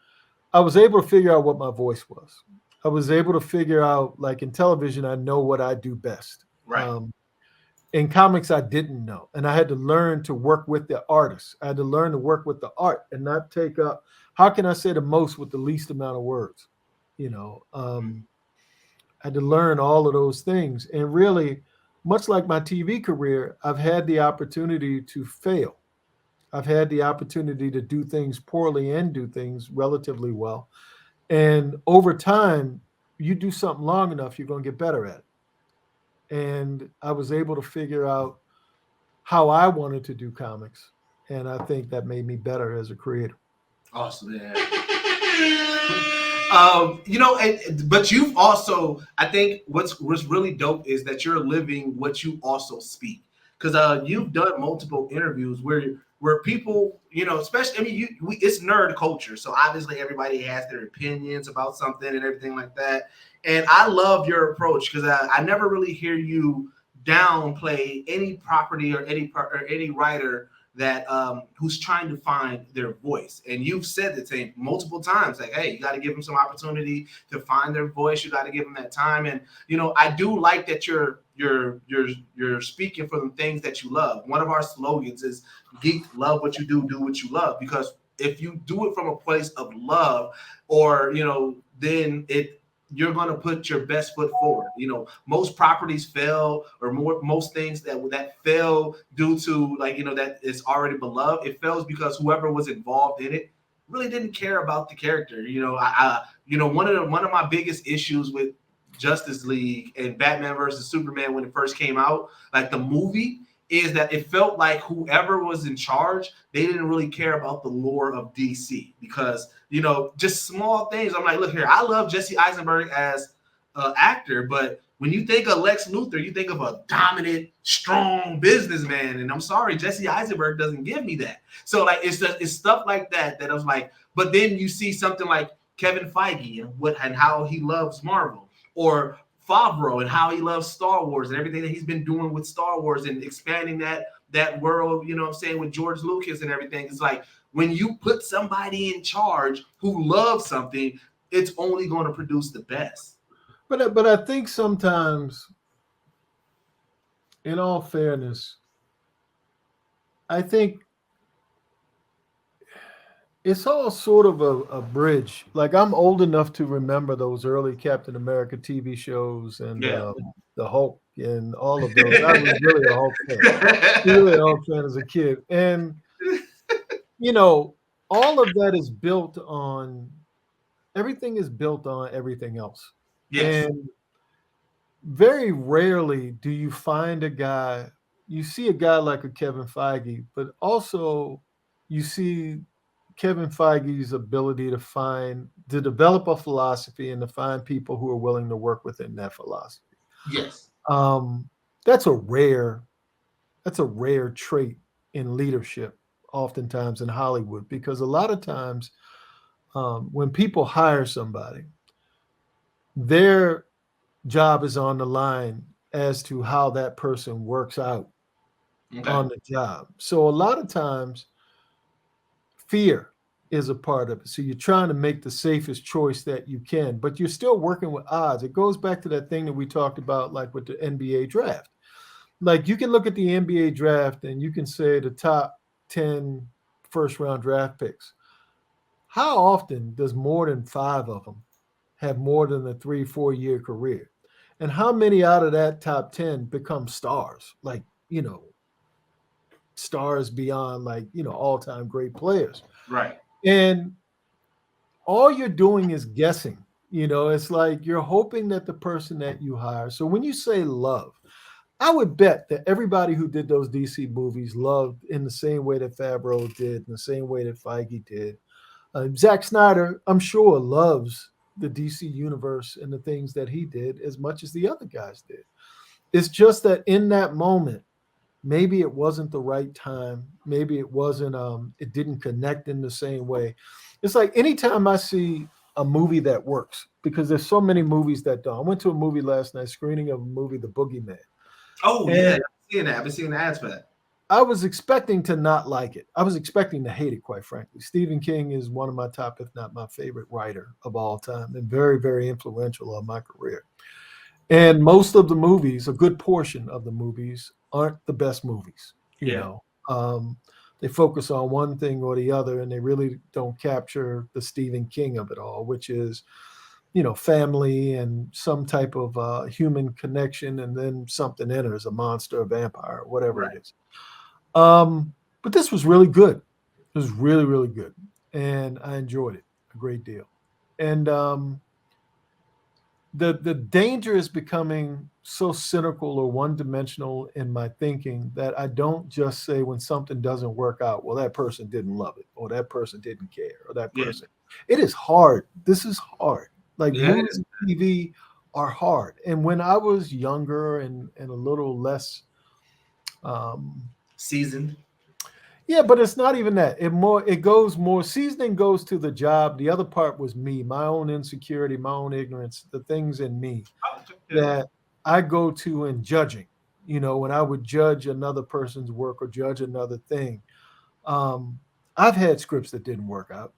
I was able to figure out what my voice was. I was able to figure out, like in television, I know what I do best. Right. In comics, I didn't know. And I had to learn to work with the artists. I had to learn to work with the art and not take up, how can I say the most with the least amount of words? I had to learn all of those things. And really, much like my TV career, I've had the opportunity to fail. I've had the opportunity to do things poorly and do things relatively well. And over time, you do something long enough, you're going to get better at it. And I was able to figure out how I wanted to do comics. And I think that made me better as a creator. Awesome, man. But you've also, I think what's really dope is that you're living what you also speak. Because you've done multiple interviews where people, especially, it's nerd culture. So obviously everybody has their opinions about something and everything like that. And I love your approach because I never really hear you downplay any property or any writer that who's trying to find their voice. And you've said the same multiple times, like, hey, you got to give them some opportunity to find their voice. You got to give them that time. And I do like that you're speaking for the things that you love. One of our slogans is Geek, love what you do what you love. Because if you do it from a place of love, or then you're going to put your best foot forward. Most properties fail, or most things that fail due to that is already beloved. It fails because whoever was involved in it really didn't care about the character. One of my biggest issues with Justice League and Batman versus Superman when it first came out, like the movie, is that it felt like whoever was in charge, they didn't really care about the lore of DC because, just small things. I'm like, look here, I love Jesse Eisenberg as an actor, but when you think of Lex Luthor, you think of a dominant, strong businessman. And I'm sorry, Jesse Eisenberg doesn't give me that. So it's stuff like that I was like, but then you see something like Kevin Feige and how he loves Marvel, or Favreau and how he loves Star Wars and everything that he's been doing with Star Wars and expanding that world, with George Lucas and everything. It's like when you put somebody in charge who loves something, it's only going to produce the best. But I think sometimes, in all fairness, I think it's all sort of a bridge. Like, I'm old enough to remember those early Captain America TV shows and the Hulk and all of those. I was really a Hulk fan. Really a Hulk fan as a kid. And, all of that is built on, everything is built on everything else. Yes. And very rarely do you find you see a guy like a Kevin Feige, but also you see Kevin Feige's ability to develop a philosophy and to find people who are willing to work within that philosophy. Yes. That's a rare trait in leadership, oftentimes in Hollywood, because a lot of times when people hire somebody, their job is on the line as to how that person works out on the job. So a lot of times fear is a part of it. So you're trying to make the safest choice that you can, but you're still working with odds. It goes back to that thing that we talked about, like with the NBA draft. Like, you can look at the NBA draft and you can say the top 10 first-round draft picks. How often does more than 5 of them have more than a 3-4 year career? And how many out of that top 10 become stars? Like, stars beyond, all-time great players. Right. And all you're doing is guessing. It's like you're hoping that the person that you hire. So when you say love, I would bet that everybody who did those DC movies loved in the same way that Favreau did, in the same way that Feige did. Zack Snyder, I'm sure, loves the DC universe and the things that he did as much as the other guys did. It's just that in that moment, maybe it wasn't the right time. Maybe it wasn't, it didn't connect in the same way. It's like anytime I see a movie that works, because there's so many movies that don't. I went to a movie last night, screening of a movie, The Boogeyman. Oh, yeah, I've seen that. I've been seeing the ads for that. I was expecting to not like it. I was expecting to hate it, quite frankly. Stephen King is one of my top, if not my favorite writer of all time, and very, very influential on my career. And most of the movies, a good portion of the movies, aren't the best movies. You know, they focus on one thing or the other, and they really don't capture the Stephen King of it all, which is family and some type of human connection, and then something enters, a monster, a vampire, whatever it is. But this was really good. It was really, really good. And I enjoyed it a great deal. And the danger is becoming so cynical or one-dimensional in my thinking that I don't just say when something doesn't work out, well, that person didn't love it, or that person didn't care, or that person. It is hard. This is hard. Like movies and TV are hard. And when I was younger and a little less seasoned. Yeah, but it's not even that. It goes more, seasoning goes to the job. The other part was me, my own insecurity, my own ignorance, the things in me that I go to in judging. When I would judge another person's work or judge another thing. I've had scripts that didn't work out.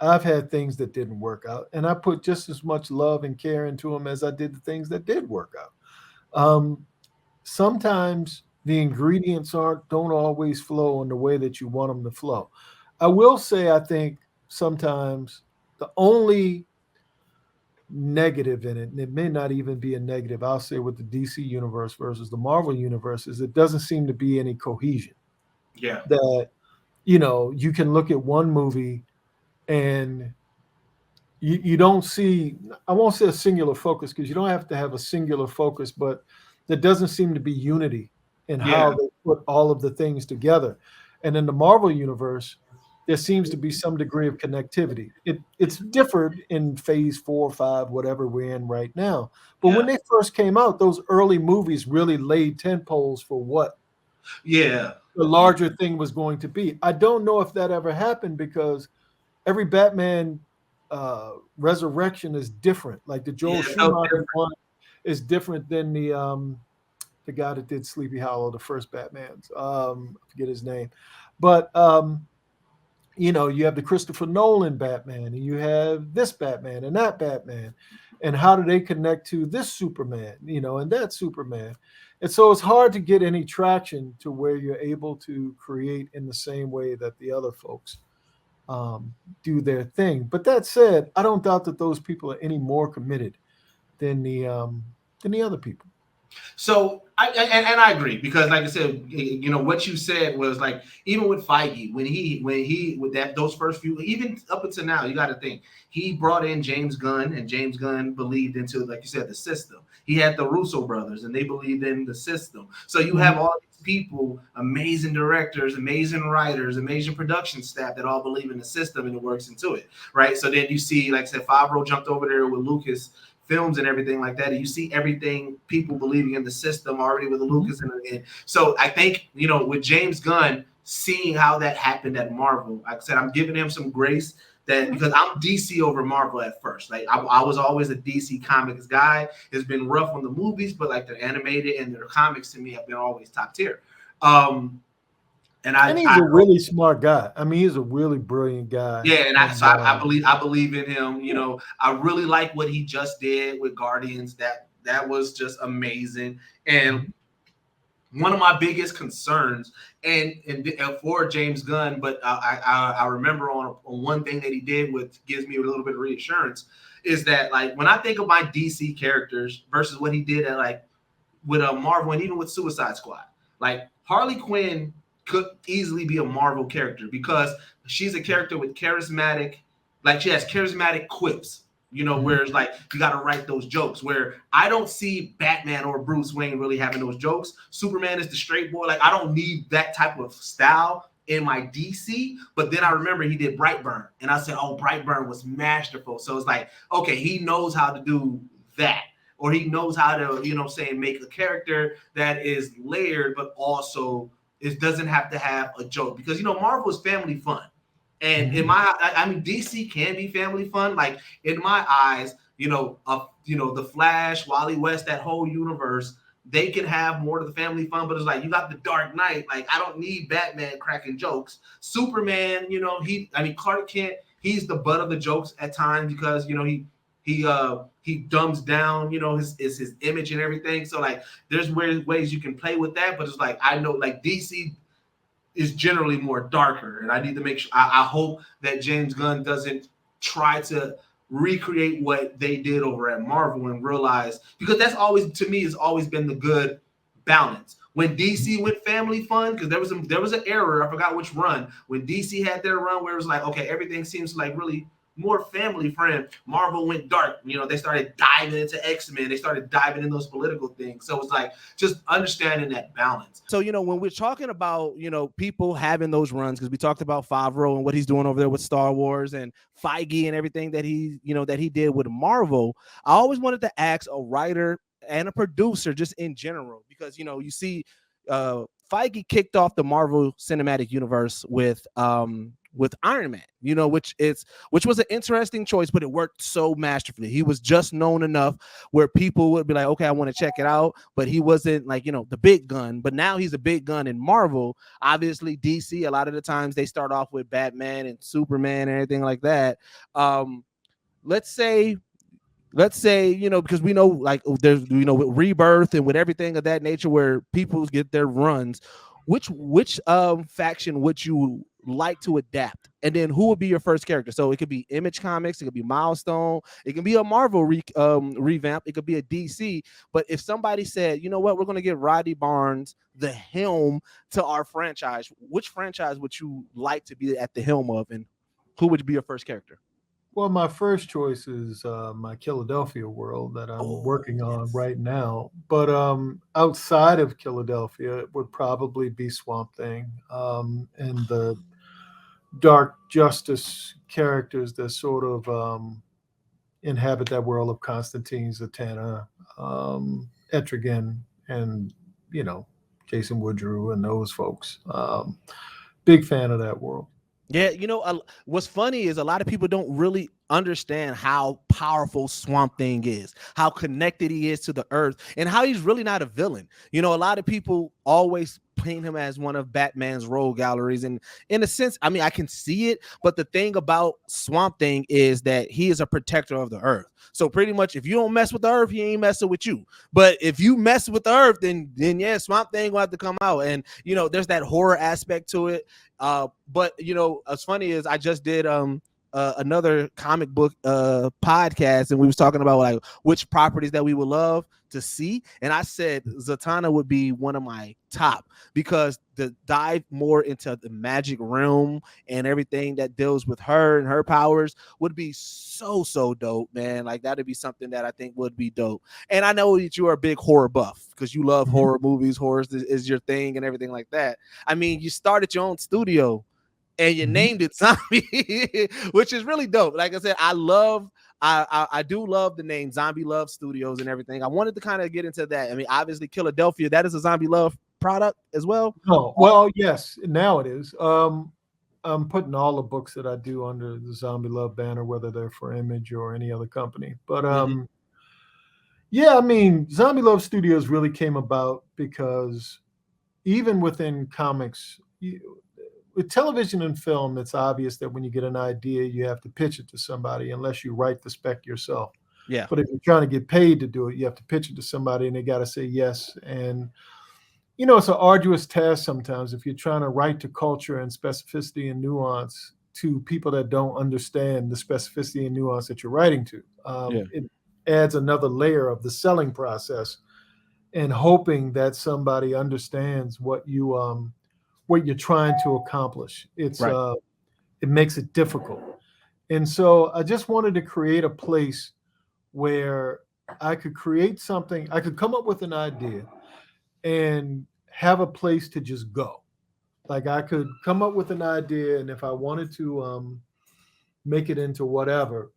I've had things that didn't work out, and I put just as much love and care into them as I did the things that did work out. Sometimes the ingredients don't always flow in the way that you want them to flow. I will say, I think sometimes the only negative in it, and it may not even be a negative, I'll say with the DC universe versus the Marvel universe, is it doesn't seem to be any cohesion. Yeah. That, you can look at one movie and you don't see, I won't say a singular focus, because you don't have to have a singular focus, but there doesn't seem to be unity in how they put all of the things together. And in the Marvel universe, there seems to be some degree of connectivity. It's differed in phase 4 or 5, whatever we're in right now. But when they first came out, those early movies really laid tentpoles for what the larger thing was going to be. I don't know if that ever happened, because every Batman resurrection is different. Like the Joel Schumacher one is different than the guy that did Sleepy Hollow, the first Batman's. I forget his name. But, you have the Christopher Nolan Batman, and you have this Batman and that Batman. And how do they connect to this Superman, and that Superman? And so it's hard to get any traction to where you're able to create in the same way that the other folks do their thing. But that said, I don't doubt that those people are any more committed than the other people. So I agree, because like I said, what you said was like, even with Feige, when he with those first few, even up until now, you got to think he brought in James Gunn, and James Gunn believed into, like you said, the system. He had the Russo brothers, and they believed in the system. So you have all these people, amazing directors, amazing writers, amazing production staff that all believe in the system, and it works into it, right? So then you see, like I said, Favreau jumped over there with Lucas films and everything like that, and you see everything, people believing in the system already with Lucas. And so I think, with James Gunn, seeing how that happened at Marvel, like I said, I'm giving him some grace, that because I'm DC over Marvel at first. Like I was always a DC comics guy. It's been rough on the movies, but like the animated and their comics to me have been always top tier. And he's a really smart guy. I mean, he's a really brilliant guy. Yeah, and I believe in him. I really like what he just did with Guardians. That was just amazing. And one of my biggest concerns, and for James Gunn, but I remember on one thing that he did, which gives me a little bit of reassurance, is that like when I think of my DC characters versus what he did at with Marvel, and even with Suicide Squad, like Harley Quinn could easily be a Marvel character, because she's a character with she has charismatic quips, where it's like you got to write those jokes, where I don't see Batman or Bruce Wayne really having those jokes. Superman is the straight boy. Like I don't need that type of style in my DC. But then I remember he did Brightburn, and I said, oh, Brightburn was masterful. So it's like, okay, he knows how to do that. Or he knows how to, make a character that is layered, but also it doesn't have to have a joke, because Marvel is family fun, and in DC can be family fun. Like in my eyes, the Flash, Wally West, that whole universe, they can have more of the family fun. But it's like you got the Dark Knight. Like I don't need Batman cracking jokes. Superman, Clark Kent, he's the butt of the jokes at times, because he dumbs down, his image and everything. So like there's ways you can play with that, but it's like I know like DC is generally more darker, and I need to make sure I hope that James Gunn doesn't try to recreate what they did over at Marvel and realize, because that's always, to me, has always been the good balance. When DC went family fun, because there was an era, I forgot which run, when DC had their run where it was like, okay, everything seems like really more family friend. Marvel went dark. You know, they started diving into X-Men. They started diving in those political things. So it's like just understanding that balance. So, you know, when we're talking about, you know, people having those runs, because we talked about Favreau and what he's doing over there with Star Wars and Feige and everything that he, you know, that he did with Marvel, I always wanted to ask a writer and a producer just in general, because, you know, you see Feige kicked off the Marvel Cinematic Universe with Iron Man, you know, which was an interesting choice, but it worked so masterfully. He was just known enough where people would be like, okay, I want to check it out, but he wasn't like, you know, the big gun. But now he's a big gun in Marvel. Obviously, DC, a lot of the times they start off with Batman and Superman and everything like that. Let's say, you know, because we know, like, there's, you know, with Rebirth and with everything of that nature where people get their runs, which faction would you like to adapt? And then who would be your first character? So it could be Image Comics, it could be Milestone, it can be a Marvel revamp, it could be a DC. But if somebody said, you know what, we're going to give Rodney Barnes the helm to our franchise, which franchise would you like to be at the helm of, and who would be your first character? Well, my first choice is my Philadelphia world that I'm working on right now. But outside of Philadelphia, it would probably be Swamp Thing and the dark justice characters that sort of inhabit that world of Constantine, Zatanna, Etrigan, and, you know, Jason Woodrue and those folks. Big fan of that world. Yeah, you know, what's funny is a lot of people don't really understand how powerful Swamp Thing is, how connected he is to the earth, and how he's really not a villain. You know, a lot of people always paint him as one of Batman's rogue galleries, and in a sense, I mean, I can see it, but the thing about Swamp Thing is that he is a protector of the earth. So pretty much, if you don't mess with the earth, he ain't messing with you. But if you mess with the earth, then yeah, Swamp Thing will have to come out. And, you know, there's that horror aspect to it. But, you know, as funny as I just did another comic book podcast, and we was talking about like which properties that we would love to see, and I said Zatanna would be one of my top, because to dive more into the magic realm and everything that deals with her and her powers would be so dope, man. Like that'd be something that I think would be dope. And I know that you are a big horror buff because you love horror movies, horror is your thing and everything like that. I mean, you started your own studio and you named it Zombie, which is really dope. Like I said, I do love the name Zombie Love Studios and everything. I wanted to kind of get into that. I mean, obviously Philadelphia, that is a Zombie Love product as well. Oh, well, yes, now it is. I'm putting all the books that I do under the Zombie Love banner, whether they're for Image or any other company. But yeah, I mean, Zombie Love Studios really came about because even within comics, with television and film, it's obvious that when you get an idea, you have to pitch it to somebody unless you write the spec yourself. Yeah. But if you're trying to get paid to do it, you have to pitch it to somebody and they got to say yes. And, you know, it's an arduous task sometimes if you're trying to write to culture and specificity and nuance to people that don't understand the specificity and nuance that you're writing to. It adds another layer of the selling process and hoping that somebody understands what you're trying to accomplish. It's right. It makes it difficult. And so I just wanted to create a place where I could create something, I could come up with an idea and have a place to just go. Like I could come up with an idea, and if I wanted to make it into whatever,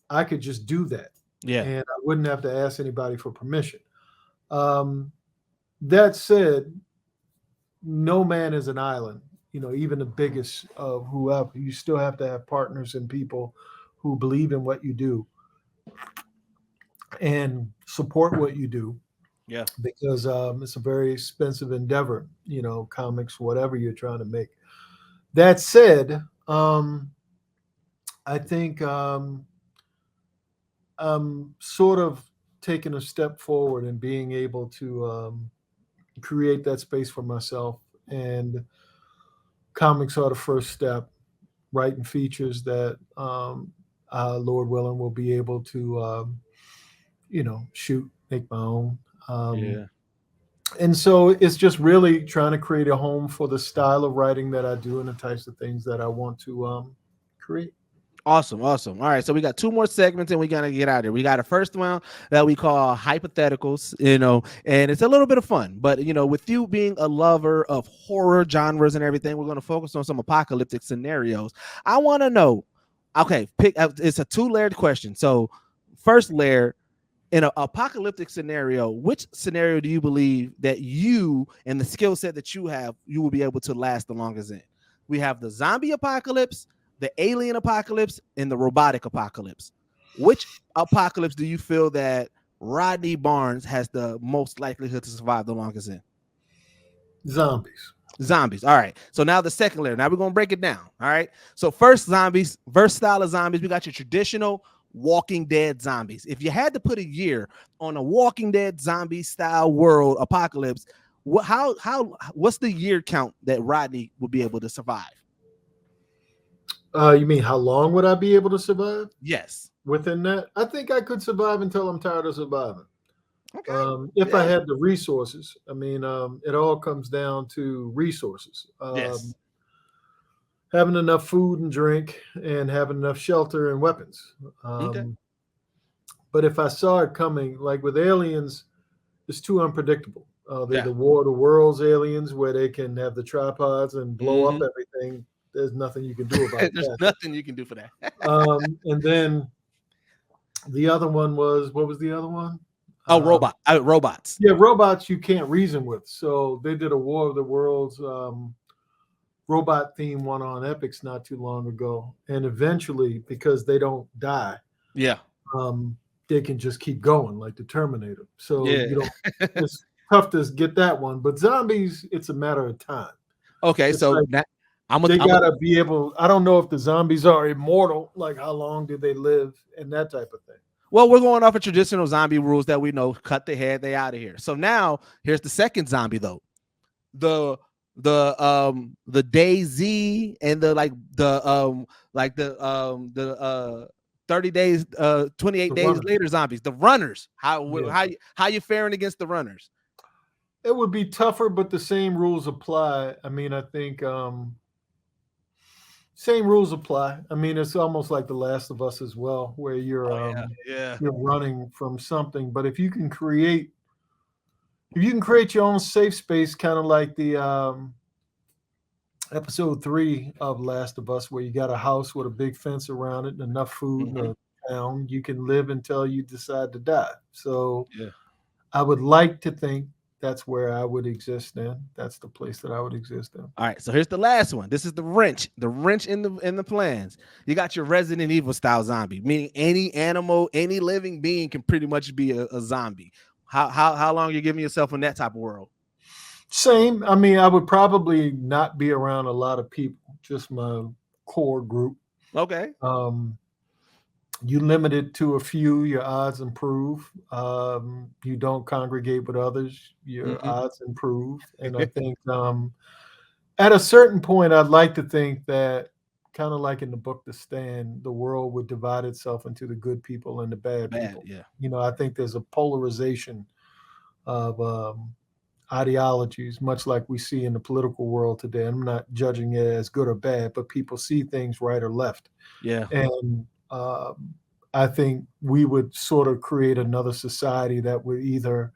I could just do that. Yeah. And I wouldn't have to ask anybody for permission. That said, no man is an island. You know, even the biggest of whoever, you still have to have partners and people who believe in what you do and support what you do. Yeah. Because it's a very expensive endeavor, you know, comics, whatever you're trying to make. That said, I think I'm sort of taking a step forward and being able to create that space for myself, and comics are the first step. Writing features that Lord willing, will be able to, shoot, make my own. And so it's just really trying to create a home for the style of writing that I do and the types of things that I want to create. Awesome. All right, so we got 2 more segments and we gotta get out of here. We got a first one that we call hypotheticals, and it's a little bit of fun, but with you being a lover of horror genres and everything, we're going to focus on some apocalyptic scenarios. I want to know, it's a 2-layered question. So first layer, in an apocalyptic scenario, which scenario do you believe that you and the skill set that you have, you will be able to last the longest in? We have the zombie apocalypse, the alien apocalypse, and the robotic apocalypse. Which apocalypse do you feel that Rodney Barnes has the most likelihood to survive the longest in? Zombies. All right. So now the second layer. Now we're going to break it down. All right. So first zombies, first style of zombies, we got your traditional Walking Dead zombies. If you had to put a year on a Walking Dead zombie style world apocalypse, what's the year count that Rodney would be able to survive? You mean how long would I be able to survive? Yes. Within that, I think I could survive until I'm tired of surviving. Okay. If I had the resources. I mean, it all comes down to resources. Yes. Having enough food and drink and having enough shelter and weapons. But if I saw it coming, like with aliens, it's too unpredictable. They're the War of the Worlds aliens where they can have the tripods and blow up everything. There's nothing you can do about that. There's nothing you can do for that. And then the other one was, what was the other one? Robots. Yeah, robots you can't reason with. So they did a War of the Worlds robot theme one on Epics not too long ago. And eventually, because they don't die, they can just keep going like the Terminator. So it's tough to get that one. But zombies, it's a matter of time. Okay, it's so like, they gotta be able. I don't know if the zombies are immortal, like how long do they live and that type of thing. Well, we're going off of traditional zombie rules that we know. Cut the head, they out of here. So now here's the second zombie though. The DayZ and the 30 days, 28 days runners. later zombies, the runners. How you faring against the runners? It would be tougher, but the same rules apply. I mean, I think same rules apply. I mean, it's almost like The Last of Us as well, where you're running from something. But if you can create your own safe space, kind of like the episode 3 of Last of Us, where you got a house with a big fence around it and enough food and a town, you can live until you decide to die. So I would like to think that's where I would exist in. That's the place that I would exist in. All right, so here's the last one. This is the wrench in the plans. You got your Resident Evil style zombie, meaning any animal, any living being can pretty much be a zombie. How long are you giving yourself in that type of world? Same. I mean, I would probably not be around a lot of people, just my core group. Okay. You limit it to a few, your odds improve. You don't congregate with others, your odds improve. And I think at a certain point, I'd like to think that, kind of like in the book The Stand, the world would divide itself into the good people and the bad people. Yeah. I think there's a polarization of ideologies, much like we see in the political world today. I'm not judging it as good or bad, but people see things right or left. Yeah. And I think we would sort of create another society that would either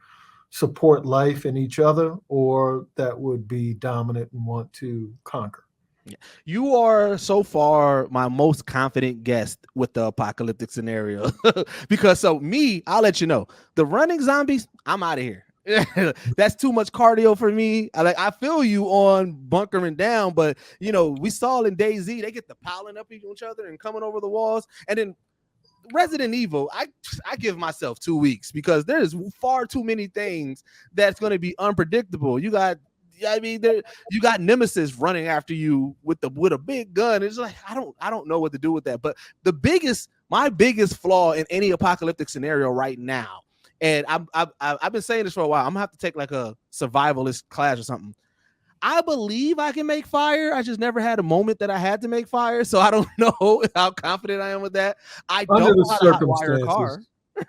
support life in each other or that would be dominant and want to conquer. Yeah. You are so far my most confident guest with the apocalyptic scenario because I'll let you know, the running zombies, I'm out of here. That's too much cardio for me. I feel you on bunkering down, but we saw in DayZ, they get the piling up each other and coming over the walls. And then Resident Evil, I give myself 2 weeks because there's far too many things that's going to be unpredictable. You got Nemesis running after you with a big gun. It's like I don't know what to do with that. But my biggest flaw in any apocalyptic scenario right now, and I've been saying this for a while, I'm gonna have to take like a survivalist class or something. I believe I can make fire. I just never had a moment that I had to make fire, so I don't know how confident I am with that. I don't know how to hotwire a car.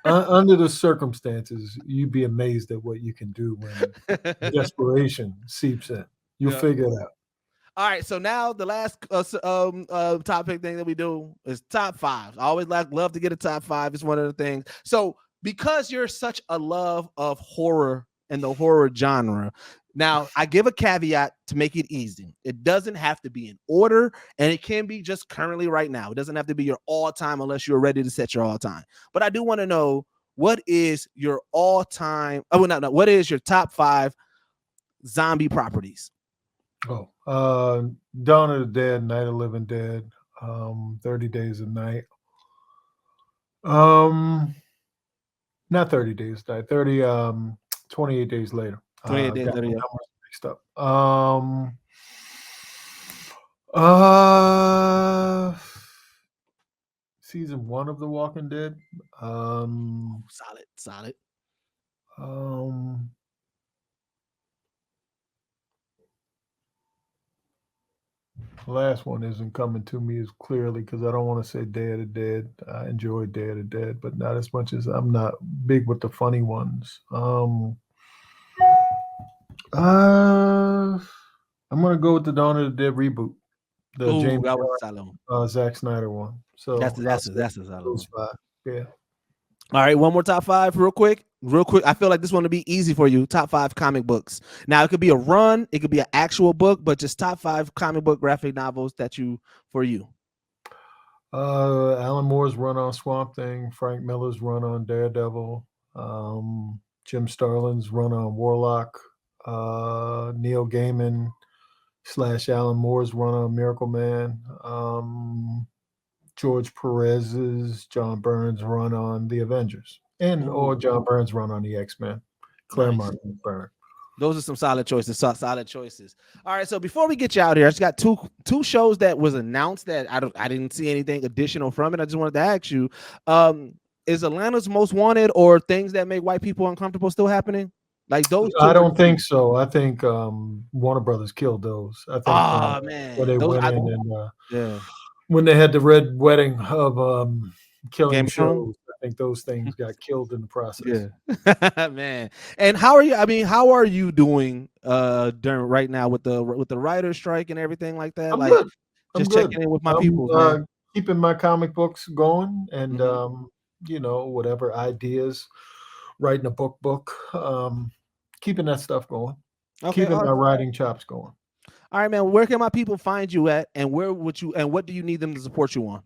Under the circumstances, you'd be amazed at what you can do when desperation seeps in. You'll figure it out. All right, so now the last topic thing that we do is top 5. I always love to get a top 5. It's one of the things. So because you're such a love of horror and the horror genre, now I give a caveat to make it easy. It doesn't have to be in order, and it can be just currently right now. It doesn't have to be your all-time unless you're ready to set your all-time. But I do want to know, what is your all-time? Oh, no. What is your top 5 zombie properties? Oh, Dawn of the Dead, Night of the Living Dead, 30 Days a Night. Not 30 Days a Night, 28 Days Later. 28 Days Later, yeah. Mixed up. Season 1 of The Walking Dead. Solid. The last one isn't coming to me as clearly because I don't want to say Day of the Dead. I enjoy Day of the Dead, but not as much as I'm not big with the funny ones. I'm gonna go with the Dawn of the Dead reboot, the James Zack Snyder one. So that's a solid. Yeah. All right, one more top 5 real quick. I feel like this one will be easy for you. Top 5 comic books. Now it could be a run, it could be an actual book, but just top 5 comic book graphic novels for you. Alan Moore's run on Swamp Thing, Frank Miller's run on Daredevil, Jim Starlin's run on Warlock, Neil Gaiman / Alan Moore's run on Miracle Man, George Perez's John Byrne's run on the Avengers, or John Byrne's run on the X-Men. Claremont and Byrne. Those are some solid choices. Solid choices. All right, so before we get you out here, I just got two shows that was announced that I didn't see anything additional from it. I just wanted to ask you, is Atlanta's Most Wanted or Things That Make White People Uncomfortable still happening? Like those? I don't think so. I think Warner Brothers killed those. I think man, where they went in and when they had the red wedding of killing shows, I think those things got killed in the process. Yeah. Man. And how are you doing during right now with the writer's strike and everything like that? I'm good. Just checking in with my people. Keeping my comic books going and whatever ideas, writing a book, keeping that stuff going. Keeping my writing chops going. All right, man. Where can my people find you at, and what do you need them to support you on?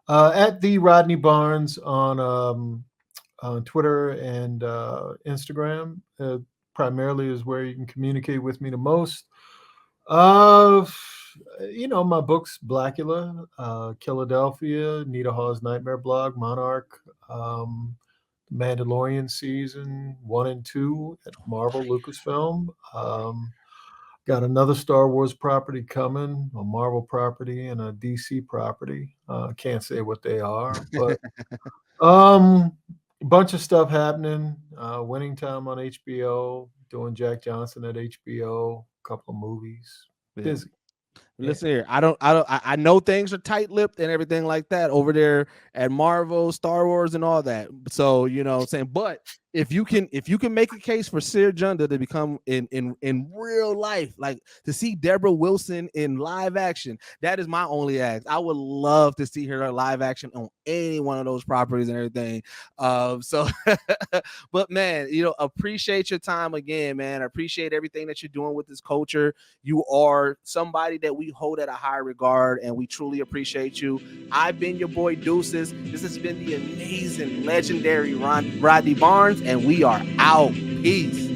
At the Rodney Barnes on Twitter and Instagram, primarily is where you can communicate with me the most. My books, Blackula, Philadelphia, Nita Hall's Nightmare Blog, Monarch, Mandalorian season 1 and 2 at Marvel Lucasfilm. Got another Star Wars property coming, a Marvel property and a DC property. Can't say what they are, but a bunch of stuff happening. Winning Time on HBO, doing Jack Johnson at HBO, a couple of movies. Busy. Listen here, I know things are tight-lipped and everything like that over there at Marvel, Star Wars, and all that. So but if you can make a case for Seer Junda to become in real life, like to see Deborah Wilson in live action, that is my only ask. I would love to see her live action on any one of those properties and everything. But man, appreciate your time again, man. I appreciate everything that you're doing with this culture. You are somebody that we hold at a high regard, and we truly appreciate you. I've been your boy Deuces. This has been the amazing, legendary Rodney Barnes, and we are out. Peace.